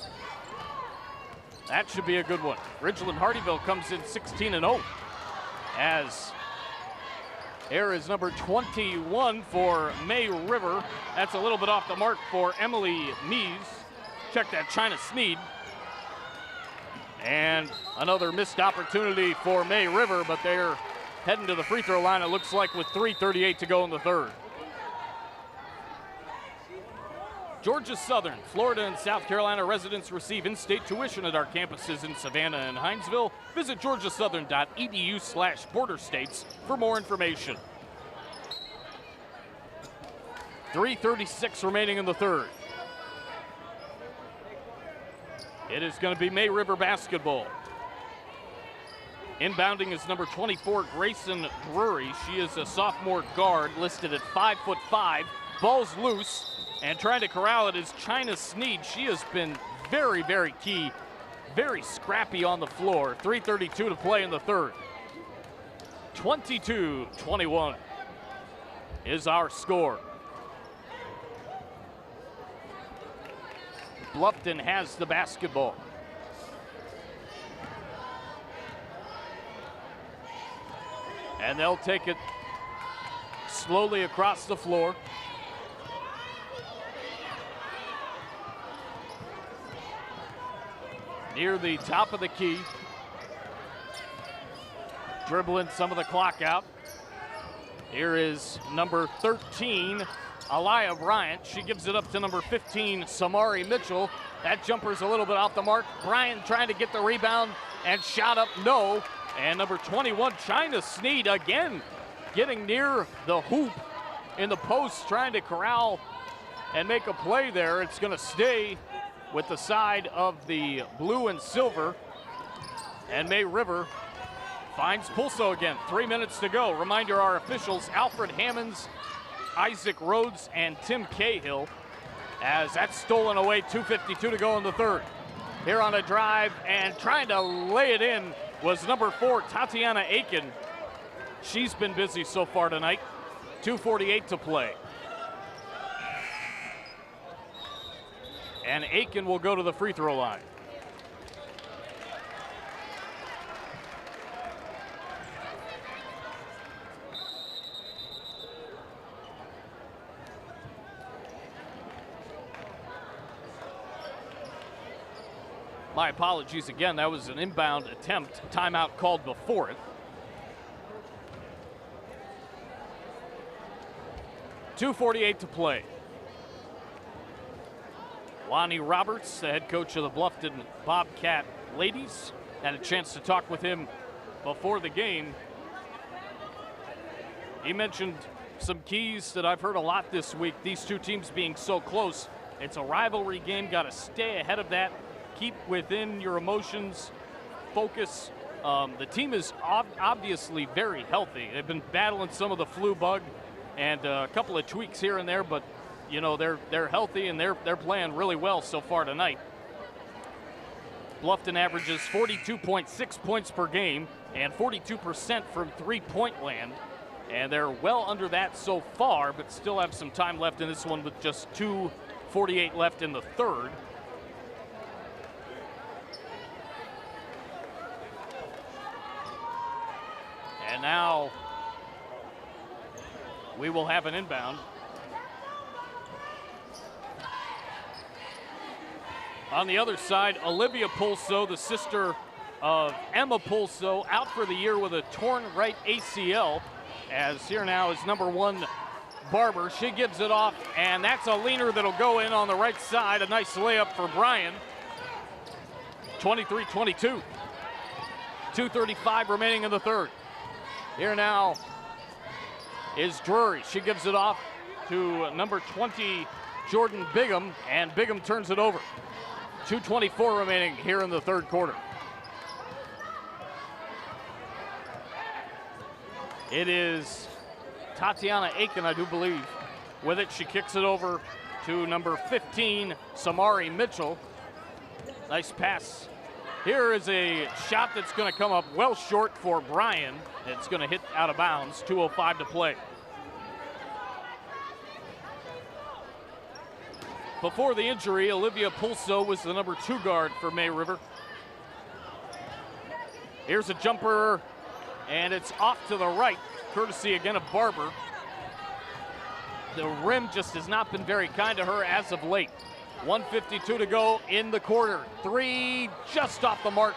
Speaker 2: That should be a good one. Ridgeland-Hardyville comes in 16-0 as Air is number 21 for May River. That's a little bit off the mark for Emily Mees. Check that, China Sneed. And another missed opportunity for May River, but they're heading to the free throw line, it looks like, with 3:38 to go in the third. Georgia Southern, Florida and South Carolina residents receive in-state tuition at our campuses in Savannah and Hinesville. Visit georgiasouthern.edu/borderstates for more information. 3:36 remaining in the third. It is going to be May River basketball. Inbounding is number 24, Grayson Drury. She is a sophomore guard listed at 5'5". Ball's loose, and trying to corral it is China Sneed. She has been very, very key, very scrappy on the floor. 3:32 to play in the third. 22-21 is our score. Bluffton has the basketball. And they'll take it slowly across the floor. Near the top of the key. Dribbling some of the clock out. Here is number 13, Aliyah Bryant. She gives it up to number 15, Samari Mitchell. That jumper's a little bit off the mark. Bryant trying to get the rebound and shot up, no. And number 21, China Sneed, again getting near the hoop in the post, trying to corral and make a play there. It's going to stay with the side of the blue and silver. And May River finds Pulso again. 3 minutes to go. Reminder, our officials, Alfred Hammonds, Isaac Rhodes, and Tim Cahill, as that's stolen away. 2:52 to go in the third. Here on a drive and trying to lay it in was number 4, Tatiana Aiken. She's been busy so far tonight. 2:48 to play. And Aiken will go to the free throw line. My apologies again, that was an inbound attempt. Timeout called before it. 2:48 to play. Lonnie Roberts, the head coach of the Bluffton Bobcat ladies, had a chance to talk with him before the game. He mentioned some keys that I've heard a lot this week, these two teams being so close. It's a rivalry game, got to stay ahead of that. Keep within your emotions, focus. The team is obviously very healthy. They've been battling some of the flu bug and a couple of tweaks here and there, but you know, they're healthy and they're playing really well so far tonight. Bluffton averages 42.6 points per game and 42% from three-point land. And they're well under that so far, but still have some time left in this one with just 2:48 left in the third. And now we will have an inbound. On the other side, Olivia Pulso, the sister of Emma Pulso, out for the year with a torn right ACL. As here now is number 1, Barber. She gives it off, and that's a leaner that'll go in on the right side. A nice layup for Bryan. 23-22. 2:35 remaining in the third. Here now is Drury. She gives it off to number 20, Jordan Bigham, and Bigham turns it over. 2:24 remaining here in the third quarter. It is Tatiana Aiken, I do believe, with it. She kicks it over to number 15, Samari Mitchell. Nice pass. Here is a shot that's going to come up well short for Bryan. It's going to hit out of bounds. 2:05 to play. Before the injury, Olivia Pulso was the number 2 guard for May River. Here's a jumper, and it's off to the right, courtesy again of Barber. The rim just has not been very kind to her as of late. 1:52 to go in the quarter. 3 just off the mark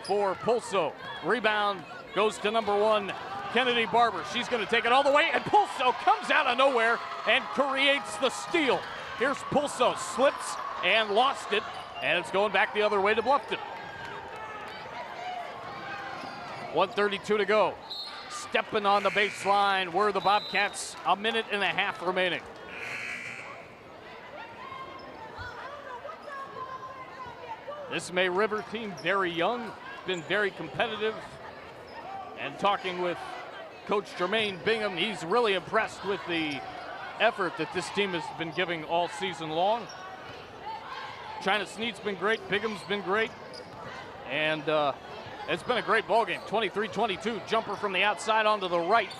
Speaker 2: for Pulso. Rebound goes to number 1, Kennedy Barber. She's going to take it all the way, and Pulso comes out of nowhere and creates the steal. Here's Pulso, slips and lost it, and it's going back the other way to Bluffton. 1:32 to go. Stepping on the baseline were the Bobcats. 1.5 minutes remaining. This May River team, very young, been very competitive. And talking with Coach Jermaine Bingham, he's really impressed with the effort that this team has been giving all season long. China Sneed's been great, Bingham's been great, and it's been a great ball game. 23-22, jumper from the outside onto the right,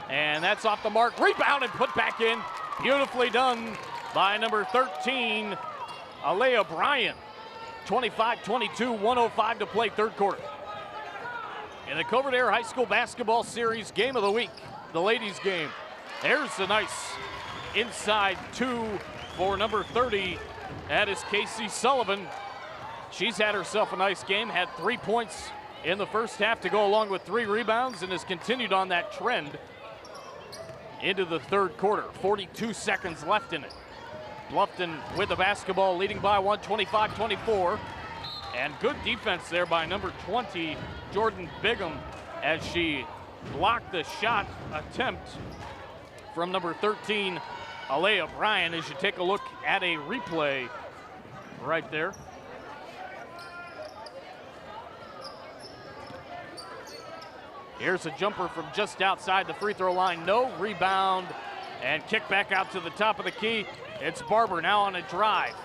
Speaker 2: and that's off the mark. Rebound and put back in. Beautifully done by number 13, Alea Bryan. 25-22, 1:05 to play, third quarter. In the Covert-Air High School Basketball Series Game of the Week, the ladies' game. There's a nice inside 2 for number 30. That is Casey Sullivan. She's had herself a nice game, had 3 points in the first half to go along with 3 rebounds, and has continued on that trend into the third quarter. 42 seconds left in it. Bluffton with the basketball, leading by 1, 25-24. And good defense there by number 20, Jordan Bigham, as she blocked the shot attempt from number 13, Alea Bryan, as you take a look at a replay right there. Here's a jumper from just outside the free throw line. No rebound, and kick back out to the top of the key. It's Barber now on a drive.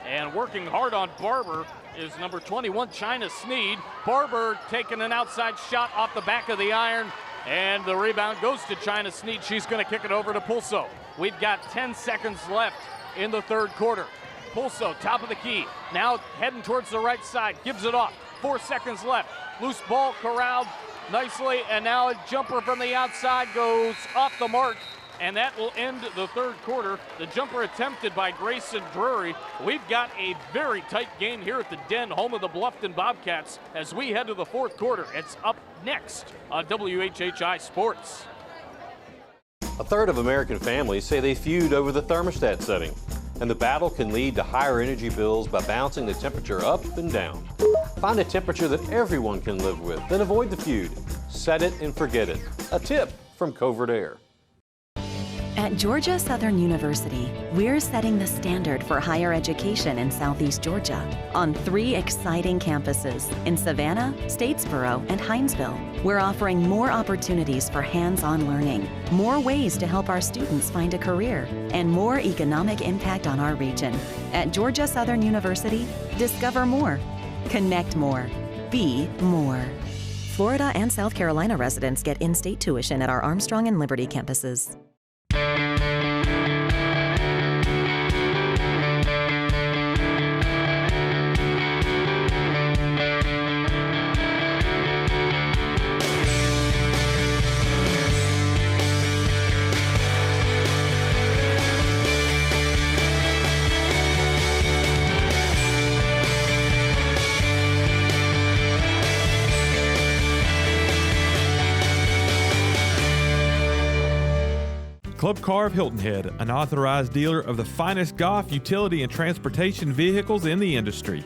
Speaker 2: And working hard on Barber is number 21, China Sneed. Barber taking an outside shot off the back of the iron, and the rebound goes to China Sneed. She's going to kick it over to Pulso. We've got 10 seconds left in the third quarter. Pulso, top of the key, now heading towards the right side, gives it off. 4 seconds left. Loose ball corralled nicely, and now a jumper from the outside goes off the mark, and that will end the third quarter. The jumper attempted by Grayson Drury. We've got a very tight game here at the Den, home of the Bluffton Bobcats, as we head to the fourth quarter. It's up next on WHHI Sports.
Speaker 3: A third of American families say they feud over the thermostat setting, and the battle can lead to higher energy bills by bouncing the temperature up and down. Find a temperature that everyone can live with, then avoid the feud. Set it and forget it. A tip from Covert Air.
Speaker 4: At Georgia Southern University, we're setting the standard for higher education in Southeast Georgia on 3 exciting campuses in Savannah, Statesboro, and Hinesville. We're offering more opportunities for hands-on learning, more ways to help our students find a career, and more economic impact on our region. At Georgia Southern University, discover more, connect more, be more. Florida and South Carolina residents get in-state tuition at our Armstrong and Liberty campuses.
Speaker 7: Club Car of Hilton Head, an authorized dealer of the finest golf, utility, and transportation vehicles in the industry.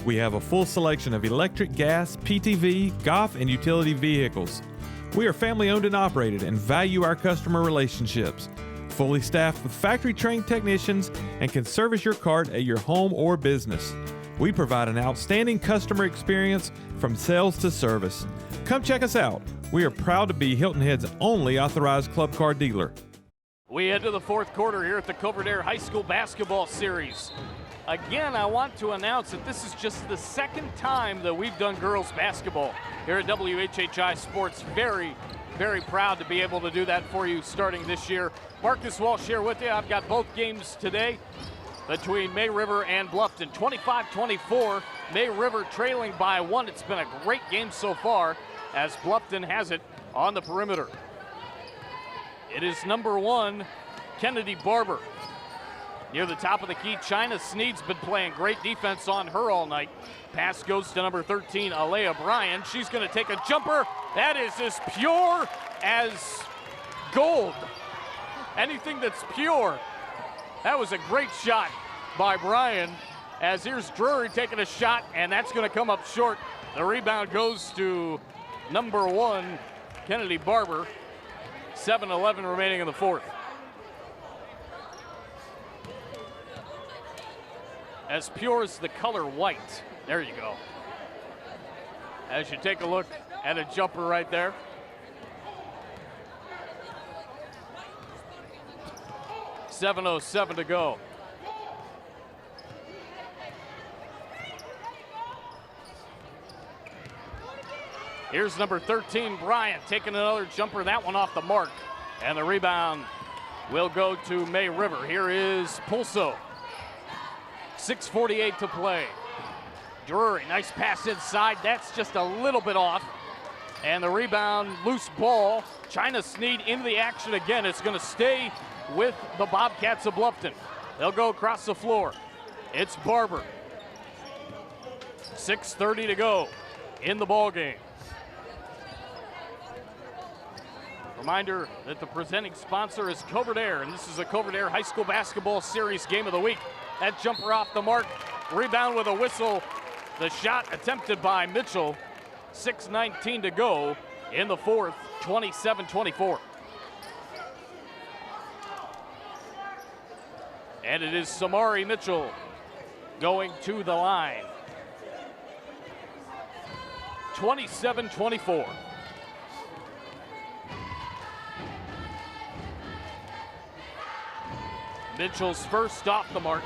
Speaker 7: We have a full selection of electric, gas, PTV, golf, and utility vehicles. We are family owned and operated and value our customer relationships. Fully staffed with factory-trained technicians and can service your cart at your home or business. We provide an outstanding customer experience from sales to service. Come check us out. We are proud to be Hilton Head's only authorized club car dealer.
Speaker 2: We head to the fourth quarter here at the Coverdare High School Basketball Series. Again, I want to announce that this is just the second time that we've done girls basketball here at WHHI Sports. Very, very proud to be able to do that for you starting this year. Marcus Walsh here with you. I've got both games today between May River and Bluffton. 25-24, May River trailing by 1. It's been a great game so far as Bluffton has it on the perimeter. It is number 1, Kennedy Barber. Near the top of the key, China Sneed's been playing great defense on her all night. Pass goes to number 13, Alea Bryan. She's going to take a jumper. That is as pure as gold. Anything that's pure. That was a great shot by Bryan. As here's Drury taking a shot, and that's going to come up short. The rebound goes to number 1, Kennedy Barber. 7:11 remaining in the fourth. As pure as the color white. There you go. As you take a look at a jumper right there. .707 to go. Here's number 13, Bryant, taking another jumper, that one off the mark. And the rebound will go to May River. Here is Pulso. 6:48 to play. Drury, nice pass inside. That's just a little bit off. And the rebound, loose ball. China Sneed into the action again. It's going to stay with the Bobcats of Bluffton. They'll go across the floor. It's Barber. 6:30 to go in the ball game. Reminder that the presenting sponsor is Coverdare, and this is the Coverdare High School Basketball Series Game of the Week. That jumper off the mark, rebound with a whistle. The shot attempted by Mitchell. 6:19 to go in the fourth, 27-24. And it is Samari Mitchell going to the line. 27-24. Mitchell's first off the mark.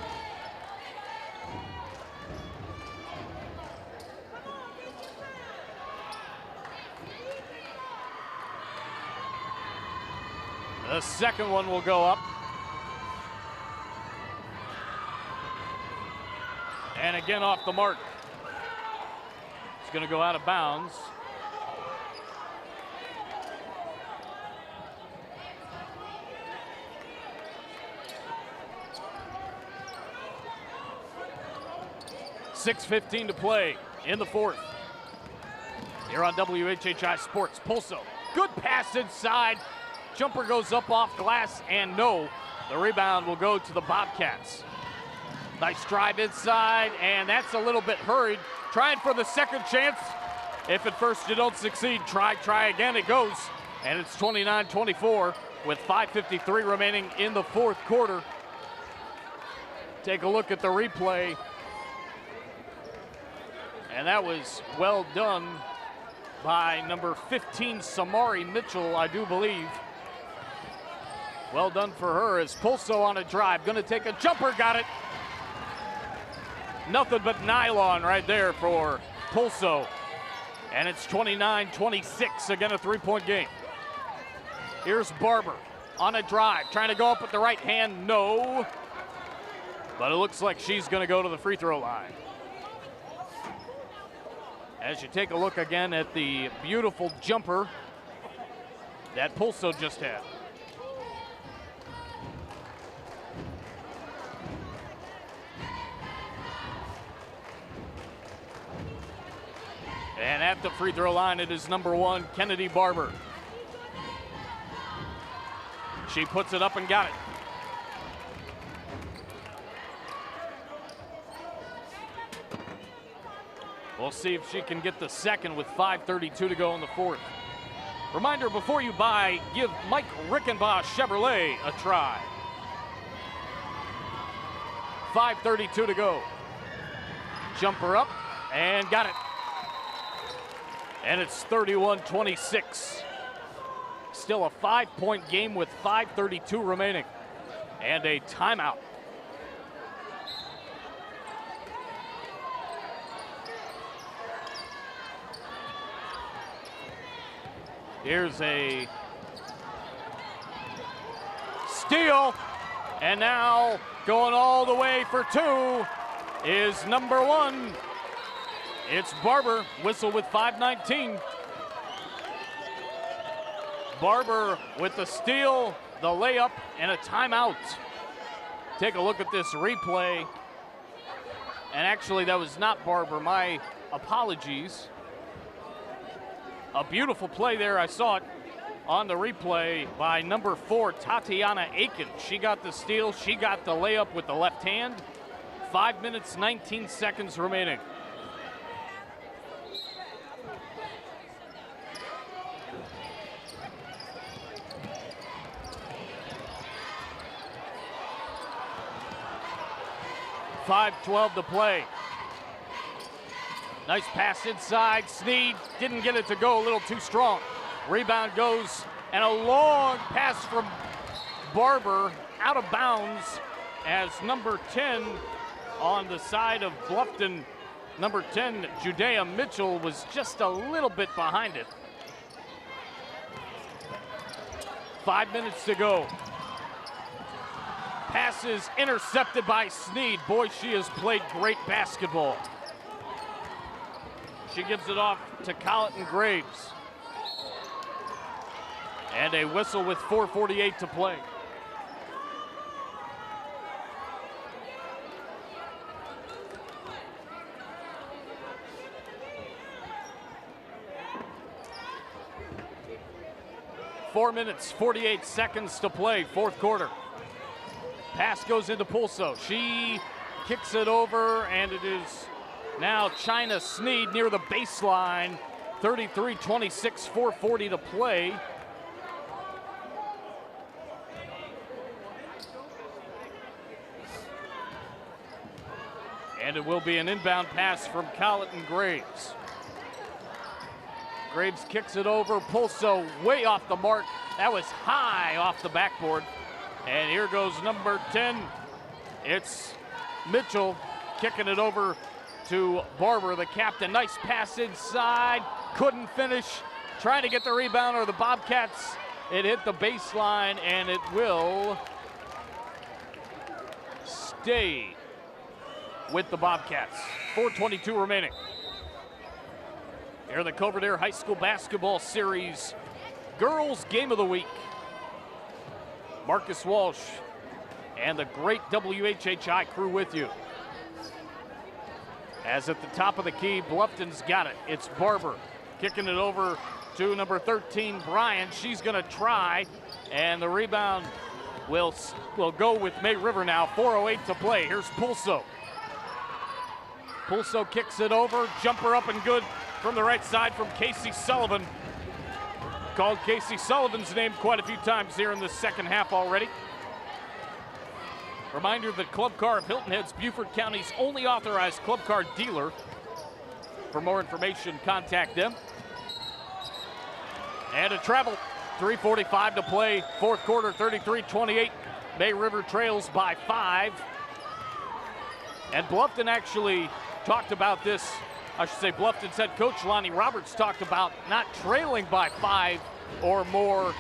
Speaker 2: The second one will go up. And again off the mark. It's going to go out of bounds. .6:15 to play in the fourth. Here on WHHI Sports. Pulso, good pass inside. Jumper goes up off glass, and no. The rebound will go to the Bobcats. Nice drive inside, and that's a little bit hurried. Trying for the second chance. If at first you don't succeed, try again, it goes. And it's 29-24 with 5:53 remaining in the fourth quarter. Take a look at the replay. And that was well done by number 15, Samari Mitchell, I do believe. Well done for her as Pulso on a drive. Going to take a jumper, got it. Nothing but nylon right there for Pulso. And it's 29-26, again a three-point game. Here's Barber on a drive, trying to go up with the right hand, no. But it looks like she's going to go to the free throw line. As you take a look again at the beautiful jumper that Pulso just had. And at the free throw line, it is number 1, Kennedy Barber. She puts it up and got it. We'll see if she can get the second with 5:32 to go in the fourth. Reminder, before you buy, give Mike Rickenbaugh Chevrolet a try. 5:32 to go. Jumper up and got it. And it's 31-26. Still a 5-point game with 5:32 remaining. And a timeout. Here's a steal, and now going all the way for two is number one. It's Barber, whistle with 5:19. Barber with the steal, the layup, and a timeout. Take a look at this replay. And actually, that was not Barber. My apologies. A beautiful play there. I saw it on the replay by number 4, Tatiana Aiken. She got the steal. She got the layup with the left hand. 5 minutes, 19 seconds remaining. .5:12 to play. Nice pass inside. Sneed didn't get it to go, a little too strong. Rebound goes, and a long pass from Barber out of bounds as number 10 on the side of Bluffton. Number 10, Judea Mitchell, was just a little bit behind it. 5 minutes to go. Passes intercepted by Sneed. Boy, she has played great basketball. She gives it off to Colleton Graves. And a whistle with 4:48 to play. Four minutes, 48 seconds to play, fourth quarter. Pass goes into Pulso. She kicks it over, and it is now China Sneed near the baseline. 33-26, 4:40 to play. And it will be an inbound pass from Colleton Graves. Graves kicks it over. Pulso way off the mark. That was high off the backboard. And here goes number 10. It's Mitchell kicking it over to Barber, the captain. Nice pass inside. Couldn't finish. Trying to get the rebound, or the Bobcats. It hit the baseline, and it will stay with the Bobcats. 4:22 remaining. Here, the Coverdale High School Basketball Series Girls Game of the Week. Marcus Walsh and the great WHHI crew with you. As at the top of the key, Bluffton's got it. It's Barber kicking it over to number 13, Bryan. She's going to try, and the rebound will go with May River now. 4:08 to play. Here's Pulso. Pulso kicks it over. Jumper up and good from the right side from Casey Sullivan. Called Casey Sullivan's name quite a few times here in the second half already. Reminder that Club Car of Hilton Head's Beaufort County's only authorized club car dealer. For more information, contact them. And a travel. 3:45 to play, fourth quarter, 33-28. May River trails by 5. And Bluffton actually talked about this. I should say Bluffton's head coach Lonnie Roberts talked about not trailing by 5 or more.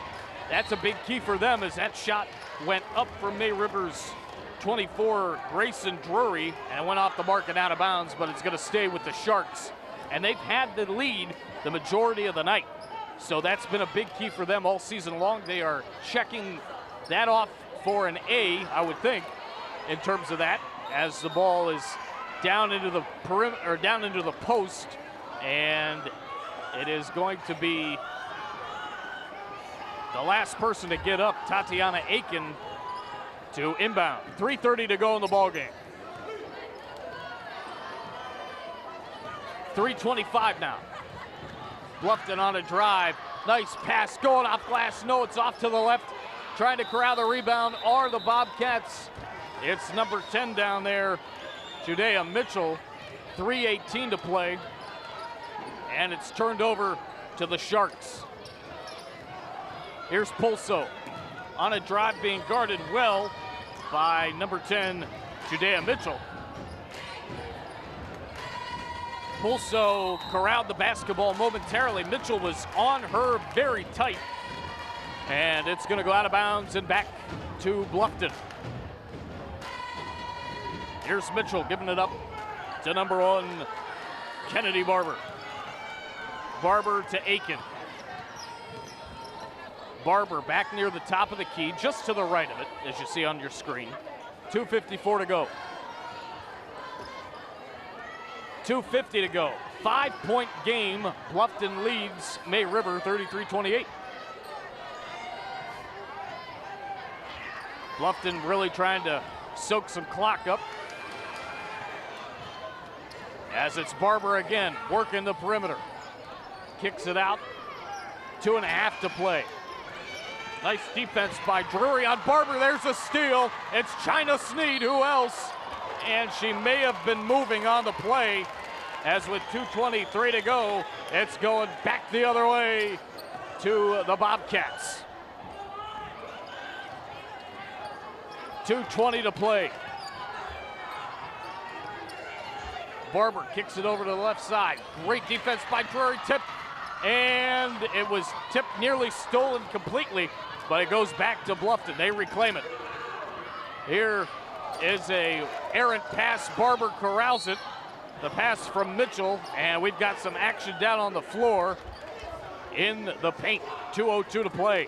Speaker 2: That's a big key for them, as that shot went up from May River's 24, Grayson Drury, and went off the mark and out of bounds, but it's going to stay with the Sharks. And they've had the lead the majority of the night. So that's been a big key for them all season long. They are checking that off for an A, I would think, in terms of that, as the ball is down into the perimeter, or down into the post, and it is going to be The last person to get up, Tatiana Aiken, to inbound. 3:30 to go in the ballgame. 3:25 now. Bluffton on a drive. Nice pass going off glass. No, it's off to the left. Trying to corral the rebound are the Bobcats. It's number 10 down there, Judea Mitchell. 3:18 to play. And it's turned over to the Sharks. Here's Pulso on a drive being guarded well by number 10, Judea Mitchell. Pulso corralled the basketball momentarily. Mitchell was on her very tight. And it's going to go out of bounds and back to Bluffton. Here's Mitchell giving it up to number 1, Kennedy Barber. Barber to Aiken. Barber back near the top of the key, just to the right of it, as you see on your screen. 2:54 to go. 2:50 to go. 5-point game. Bluffton leads May River 33-28. Bluffton really trying to soak some clock up. As it's Barber again, working the perimeter. Kicks it out. 2.5 to play. Nice defense by Drury on Barber. There's a steal. It's China Sneed. Who else? And she may have been moving on the play. As with 2:23 to go, it's going back the other way to the Bobcats. 2:20 to play. Barber kicks it over to the left side. Great defense by Drury. Tip. And it was tipped, nearly stolen completely, but it goes back to Bluffton. They reclaim it. Here is a errant pass. Barber corrals it. The pass from Mitchell, and we've got some action down on the floor in the paint. 2:02 to play.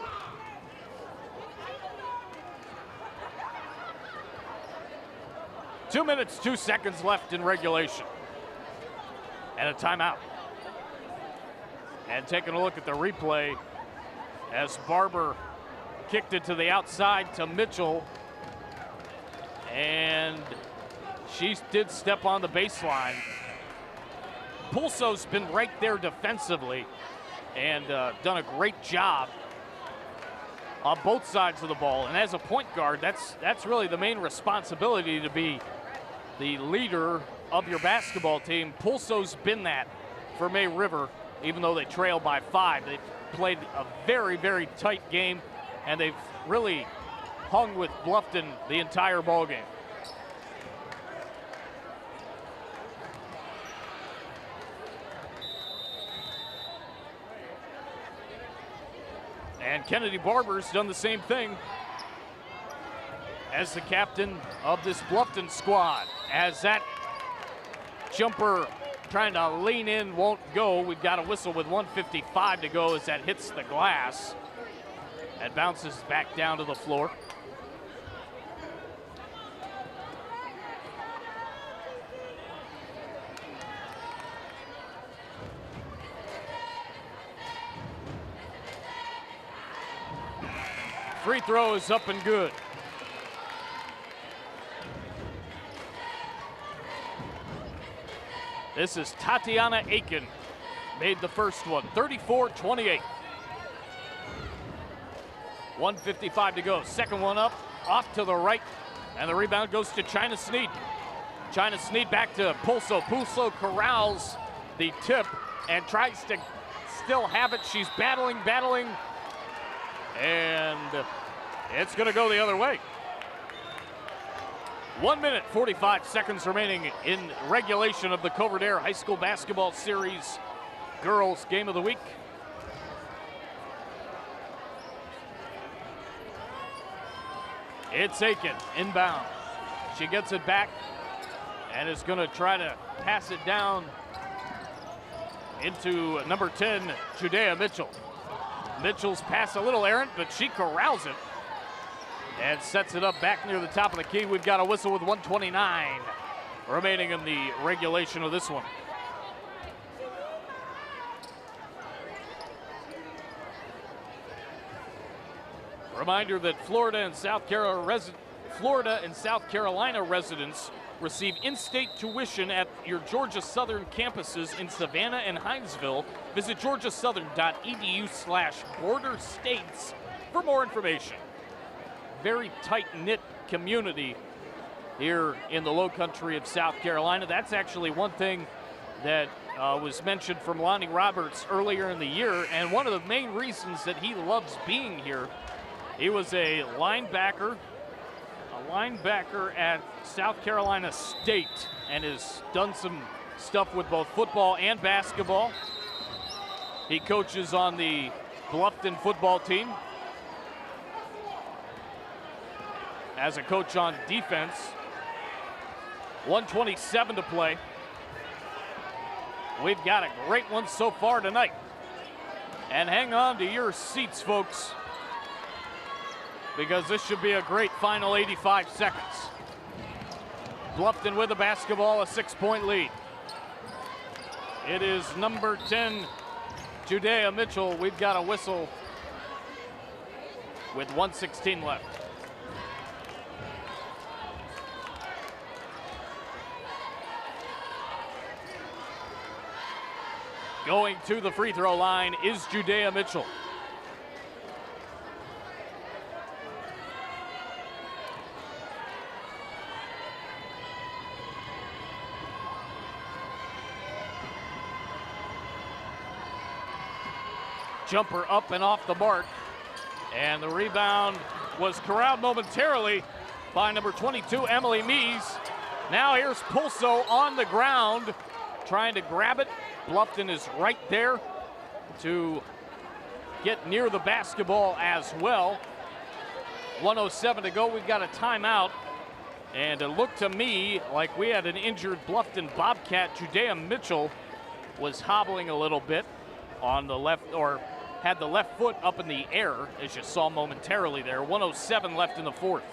Speaker 2: Two minutes, 2 seconds left in regulation. And a timeout. And taking a look at the replay as Barber kicked it to the outside to Mitchell. And she did step on the baseline. Pulso's been right there defensively and done a great job on both sides of the ball. And as a point guard, that's really the main responsibility, to be the leader of your basketball team. Pulso's been that for May River, even though they trail by 5. They've played a very, very tight game, and they've really hung with Bluffton the entire ball game. And Kennedy Barber's done the same thing as the captain of this Bluffton squad. As that jumper trying to lean in won't go, we've got a whistle with 1:55 to go as that hits the glass. It bounces back down to the floor. Free throw is up and good. This is Tatiana Aiken. Made the first one, 34-28. 1:55 to go. Second one up, off to the right, and the rebound goes to China Sneed. China Sneed back to Pulso. Pulso corrals the tip and tries to still have it. She's battling, and it's going to go the other way. 1 minute, 45 seconds remaining in regulation of the Covert-Air High School Basketball Series Girls Game of the Week. It's Aiken inbound. She gets it back and is going to try to pass it down into number 10, Judea Mitchell. Mitchell's pass a little errant, but she corrals it and sets it up back near the top of the key. We've got a whistle with 1:29 remaining in the regulation of this one. Reminder that Florida and South Carolina residents receive in-state tuition at your Georgia Southern campuses in Savannah and Hinesville. Visit georgiasouthern.edu/border states for more information. Very tight-knit community here in the Lowcountry of South Carolina. That's actually one thing that was mentioned from Lonnie Roberts earlier in the year, and one of the main reasons that he loves being here. He was a linebacker at South Carolina State and has done some stuff with both football and basketball. He coaches on the Bluffton football team as a coach on defense. 1:27 to play. We've got a great one so far tonight. And hang on to your seats, folks, because this should be a great final 85 seconds. Bluffton with the basketball, a 6-point lead. It is number 10, Judea Mitchell. We've got a whistle with 1:16 left. Going to the free throw line is Judea Mitchell. Jumper up and off the mark, and the rebound was corralled momentarily by number 22, Emily Mees. Now here's Pulso on the ground, trying to grab it. Bluffton is right there to get near the basketball as well. 1:07 to go, we've got a timeout. And it looked to me like we had an injured Bluffton Bobcat. Judea Mitchell was hobbling a little bit on the left, or had the left foot up in the air, as you saw momentarily there. 1:07 left in the fourth.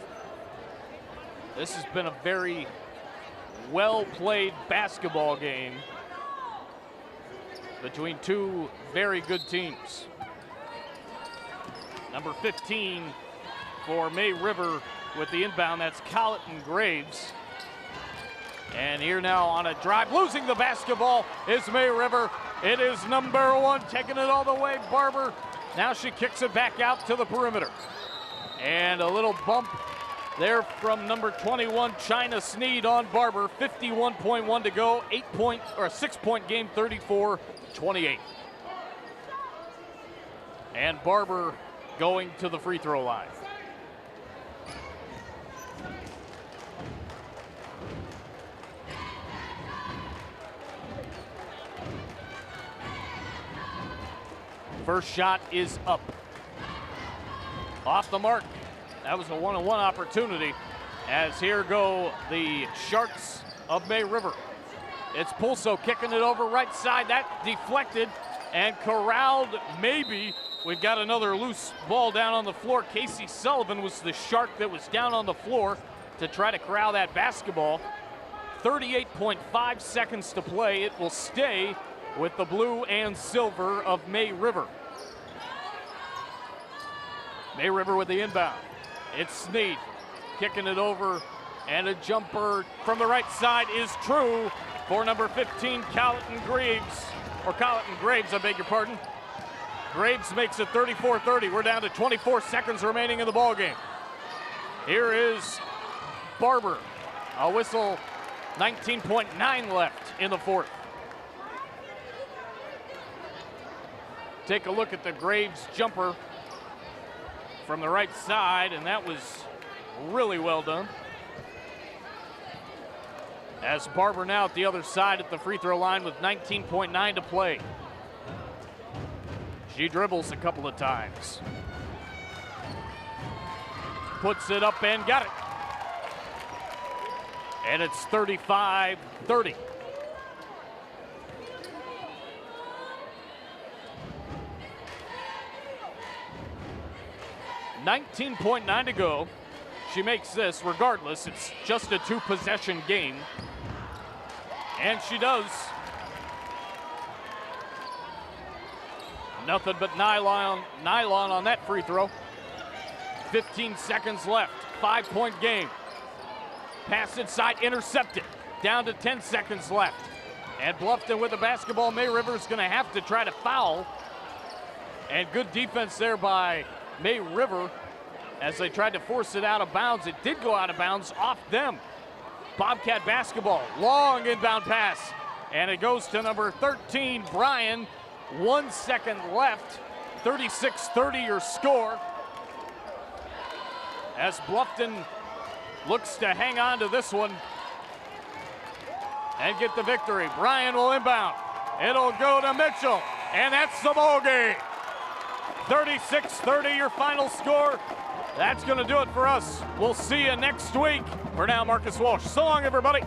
Speaker 2: This has been a very well-played basketball game between two very good teams. Number 15 for May River with the inbound, that's Colleton Graves. And here now on a drive, losing the basketball is May River. It is number 1, taking it all the way, Barber. Now she kicks it back out to the perimeter. And a little bump there from number 21, China Sneed on Barber. 51.1 to go, 6-point game, 34-28. And Barber going to the free throw line. First shot is up. Off the mark. That was a one-on-one opportunity, as here go the Sharks of May River. It's Pulso kicking it over right side. That deflected and corralled, maybe. We've got another loose ball down on the floor. Casey Sullivan was the Shark that was down on the floor to try to corral that basketball. 38.5 seconds to play. It will stay with the blue and silver of May River. May River with the inbound. It's Sneed kicking it over, and a jumper from the right side is true for number 15, Colleton Graves, I beg your pardon. Graves makes it 34-30. We're down to 24 seconds remaining in the ball game. Here is Barber. A whistle, 19.9 left in the fourth. Take a look at the Graves jumper from the right side, and that was really well done. As Barber now at the other side at the free throw line with 19.9 to play. She dribbles a couple of times. Puts it up and got it. And it's 35-30. $19.9 to go. She makes this regardless. It's just a 2-possession game. And she does. Nothing but nylon on that free throw. 15 seconds left, 5-point game. Pass inside, intercepted, down to 10 seconds left. And Bluffton with the basketball. May River's gonna have to try to foul. And good defense there by May River as they tried to force it out of bounds. It did go out of bounds off them. Bobcat basketball, long inbound pass. And it goes to number 13, Brian. 1 second left, 36-30 your score. As Bluffton looks to hang on to this one and get the victory. Brian will inbound. It'll go to Mitchell, and that's the ball game. 36-30 your final score. That's going to do it for us. We'll see you next week. For now, Marcus Walsh. So long, everybody.